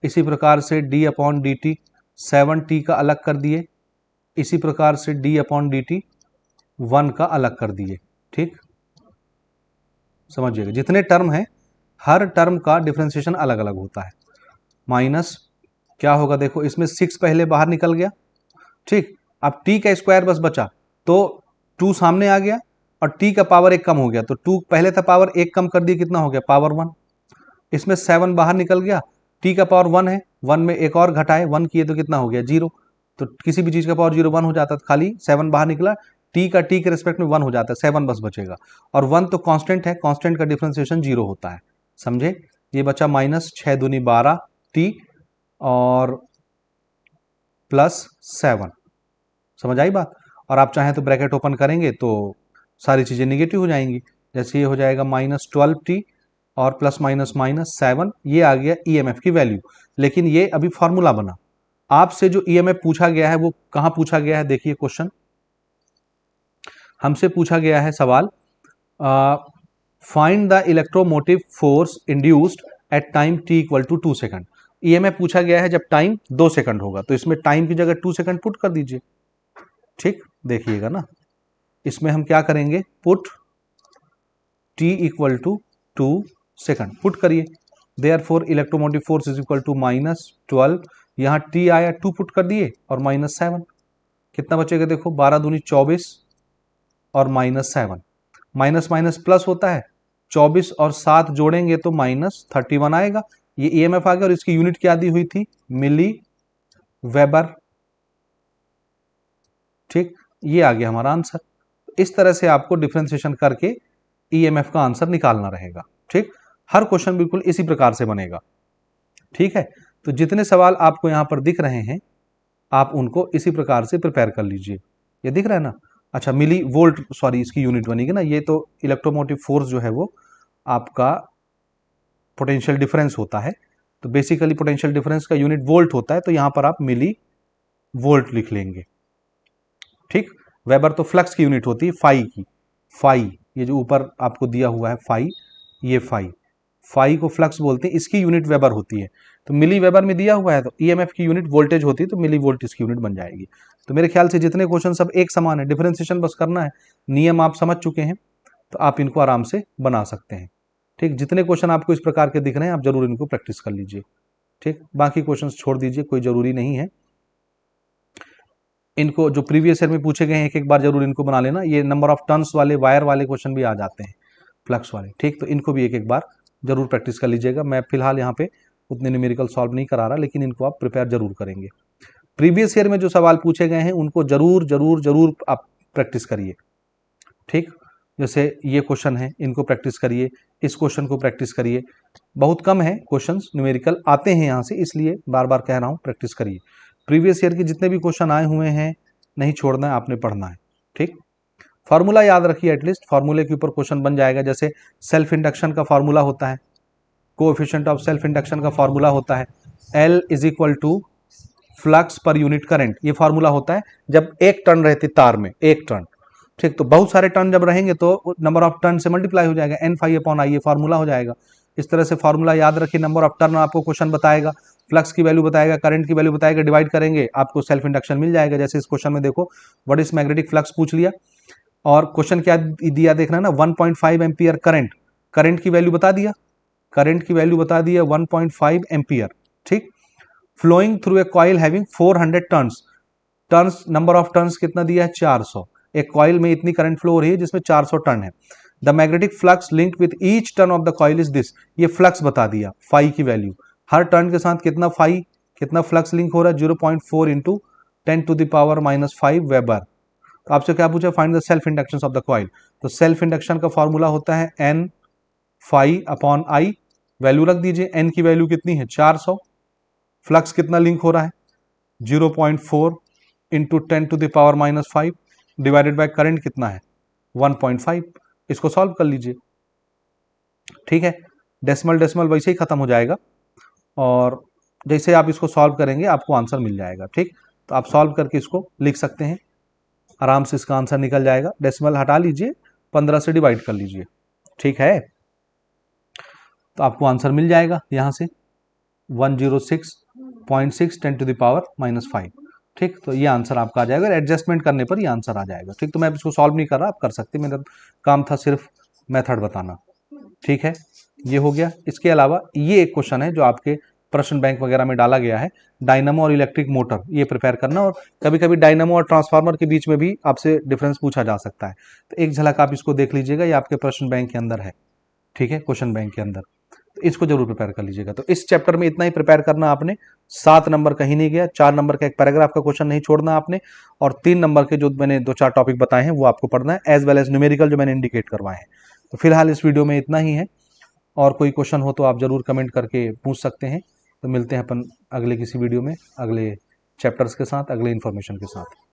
इसी प्रकार से d upon d T 7t का अलग कर दिए, इसी प्रकार से d अपॉन डी टी 1 का अलग कर दिए, ठीक। समझिएगा, जितने टर्म हैं हर टर्म का डिफरेंशिएशन अलग अलग होता है। माइनस क्या होगा, देखो इसमें 6 पहले बाहर निकल गया, ठीक। अब t का स्क्वायर बस बचा, तो 2 सामने आ गया और t का पावर एक कम हो गया, तो 2 पहले था, पावर एक कम कर दिया, कितना हो गया, पावर 1। इसमें 7 बाहर निकल गया, t का पावर 1 है, 1 में एक और घटाए 1 किए तो कितना हो गया, 0। तो किसी भी चीज का पावर 0 1 हो जाता है, खाली 7 बाहर निकला, t का t के रिस्पेक्ट में 1 हो जाता है, 7 बस बचेगा। और 1 तो कांस्टेंट है, कांस्टेंट का डिफरेंशिएशन 0 होता है, समझे। ये बचा माइनस 6 दूनी 12 t और प्लस 7, समझ आई बात। और आप चाहें तो ब्रैकेट ओपन करेंगे तो सारी चीजें निगेटिव हो जाएंगी, जैसे ये हो जाएगा -12t और प्लस माइनस माइनस 7, ये आ गया ईएमएफ की वैल्यू। लेकिन ये अभी फॉर्मूला बना, आपसे जो ईएमएफ पूछा गया है वो कहां पूछा गया है, देखिए क्वेश्चन हमसे पूछा गया है सवाल, find the electromotive force induced at time t equal to 2 second. EMF पूछा गया है जब टाइम 2 सेकंड होगा, तो इसमें टाइम की जगह 2 सेकंड पुट कर दीजिए, ठीक। देखिएगा ना, इसमें हम क्या करेंगे, put t equal to 2 second put करिए। Therefore electromotive force is equal to -12, यहां t आया 2 पुट कर दिए और -7, कितना बचेगा, देखो 12 दूनी 24 और -7, माइनस माइनस प्लस होता है, 24 और 7 जोड़ेंगे तो -31 आएगा। ये ईएमएफ आ गया और इसकी यूनिट क्या दी हुई थी, मिली वेबर, ठीक। ये आ गया हमारा आंसर। इस तरह से आपको डिफरेंशिएशन करके ईएमएफ का आंसर निकालना रहेगा, ठीक। हर क्वेश्चन बिल्कुल इसी प्रकार से बनेगा, ठीक है। तो जितने सवाल आपको यहां पर दिख रहे हैं आप उनको इसी प्रकार से प्रिपेयर कर लीजिए। ये दिख रहा है ना, अच्छा मिली वोल्ट, सॉरी इसकी यूनिट बनेगी ना, ये तो इलेक्ट्रोमोटिव फोर्स जो है वो आपका पोटेंशियल डिफरेंस होता है, तो बेसिकली पोटेंशियल डिफरेंस का यूनिट वोल्ट होता है, तो यहां पर आप मिली वोल्ट लिख लेंगे, ठीक। वेबर तो फ्लक्स की यूनिट होती है, फाई की, फाई ये जो ऊपर आपको दिया हुआ है फाई, ये फाई को फ्लक्स बोलते हैं, इसकी यूनिट वेबर होती है। तो मिली वेबर में दिया हुआ है तो ईएमएफ की यूनिट वोल्टेज होती है, तो मिली वोल्ट इसकी यूनिट बन जाएगी। तो मेरे ख्याल से जितने क्वेश्चन सब एक समान है, डिफरेंशिएशन बस करना है, नियम आप समझ चुके हैं, तो आप इनको आराम से बना सकते हैं, ठीक। जितने क्वेश्चन आपको इस प्रकार के दिख रहे हैं आप जरूर इनको प्रैक्टिस कर लीजिए, ठीक। बाकी क्वेश्चन छोड़ दीजिए, कोई जरूरी नहीं है। इनको जो प्रीवियस ईयर में पूछे गए हैं एक बार जरूर इनको बना लेना। ये नंबर ऑफ टर्न्स वाले वायर वाले क्वेश्चन भी आ जाते हैं, फ्लक्स वाले, ठीक। तो इनको भी एक बार जरूर प्रैक्टिस कर लीजिएगा। मैं फिलहाल यहाँ पे उतने न्यूमेरिकल सॉल्व नहीं करा रहा, लेकिन इनको आप प्रिपेयर जरूर करेंगे। प्रीवियस ईयर में जो सवाल पूछे गए हैं उनको जरूर जरूर जरूर आप प्रैक्टिस करिए, ठीक। जैसे ये क्वेश्चन है, इनको प्रैक्टिस करिए, इस क्वेश्चन को प्रैक्टिस करिए। बहुत कम है क्वेश्चंस न्यूमेरिकल आते हैं यहाँ से, इसलिए बार बार कह रहा हूँ प्रैक्टिस करिए। प्रीवियस ईयर के जितने भी क्वेश्चन आए हुए हैं नहीं छोड़ना है, आपने पढ़ना है, ठीक। फार्मूला याद रखिए, एटलीस्ट फार्मूले के ऊपर क्वेश्चन बन जाएगा। जैसे सेल्फ इंडक्शन का फार्मूला होता है, कोएफिशिएंट ऑफ सेल्फ इंडक्शन का फार्मूला होता है L is equal to flux per unit current. ये फार्मूला होता है जब एक टर्न रहती तार में, एक टर्न, ठीक। तो बहुत सारे टर्न जब रहेंगे तो नंबर ऑफ टर्न से मल्टीप्लाई हो जाएगा, n फाई अपॉन आई, ये फार्मूला हो जाएगा। इस तरह से फार्मूला याद रखिए। नंबर ऑफ टर्न आपको क्वेश्चन बताएगा, फ्लक्स की वैल्यू बताएगा, करंट की वैल्यू बताएगा, डिवाइड करेंगे आपको सेल्फ इंडक्शन मिल जाएगा। जैसे इस क्वेश्चन में देखो, व्हाट इज मैग्नेटिक फ्लक्स पूछ लिया, और क्वेश्चन क्या दिया देखना ना, 1.5 एम्पियर करंट, करंट की वैल्यू बता दिया, करंट की वैल्यू बता दिया 1.5 एम्पियर, ठीक। Flowing through a coil having 400 turns, turns number of turns कितना दिया है 400। एक कॉइल में इतनी करंट फ्लो हो रही है जिसमें 400 टर्न है। The magnetic flux linked with each turn off the coil is this, ये फ्लक्स बता दिया, फाई की वैल्यू, हर टर्न के साथ कितना फाई, कितना फ्लक्स लिंक हो रहा है, 0.4 इंटू 10⁻⁻5 वेबर। तो आपसे क्या पूछा, find the self induction of the coil. तो सेल्फ इंडक्शन का फॉर्मूला होता है N phi upon I, value रख दीजिए, N की वैल्यू कितनी है 400, फ्लक्स कितना लिंक हो रहा है 0.4 इंटू 10⁻⁻5 डिवाइडेड बाय करंट कितना है 1.5। इसको सॉल्व कर लीजिए, ठीक है। डेसिमल डेसिमल वैसे ही खत्म हो जाएगा, और जैसे आप इसको सॉल्व करेंगे आपको आंसर मिल जाएगा, ठीक। तो आप सॉल्व करके इसको लिख सकते हैं, आराम से इसका आंसर निकल जाएगा। डेसिमल हटा लीजिए, 15 से डिवाइड कर लीजिए, ठीक है। तो आपको आंसर मिल जाएगा यहाँ से 106.6 10⁻⁻5, ठीक। तो ये आंसर आपका आ जाएगा, एडजस्टमेंट करने पर ये आंसर आ जाएगा, ठीक। तो मैं इसको सॉल्व नहीं कर रहा, आप कर सकते, मेरा काम था सिर्फ मेथड बताना, ठीक है। ये हो गया। इसके अलावा ये एक क्वेश्चन है जो आपके प्रश्न बैंक वगैरह में डाला गया है, डायनामो और इलेक्ट्रिक मोटर, ये प्रिपेयर करना। और कभी कभी डायनामो और ट्रांसफार्मर के बीच में भी आपसे डिफरेंस पूछा जा सकता है, तो एक झलक आप इसको देख लीजिएगा, ये आपके प्रश्न बैंक के अंदर है, ठीक है, क्वेश्चन बैंक के अंदर। तो इसको जरूर प्रिपेयर कर लीजिएगा। तो इस चैप्टर में इतना ही प्रिपेयर करना आपने, 7 नंबर कहीं नहीं गया, 4 नंबर का एक पैराग्राफ का क्वेश्चन नहीं छोड़ना आपने, और 3 नंबर के जो मैंने 2-4 टॉपिक बताए हैं वो आपको पढ़ना है, एज वेल एज न्यूमेरिकल जो मैंने इंडिकेट करवाए हैं। तो फिलहाल इस वीडियो में इतना ही है, और कोई क्वेश्चन हो तो आप जरूर कमेंट करके पूछ सकते हैं। तो मिलते हैं अपन अगले किसी वीडियो में, अगले चैप्टर्स के साथ, अगले इन्फॉर्मेशन के साथ।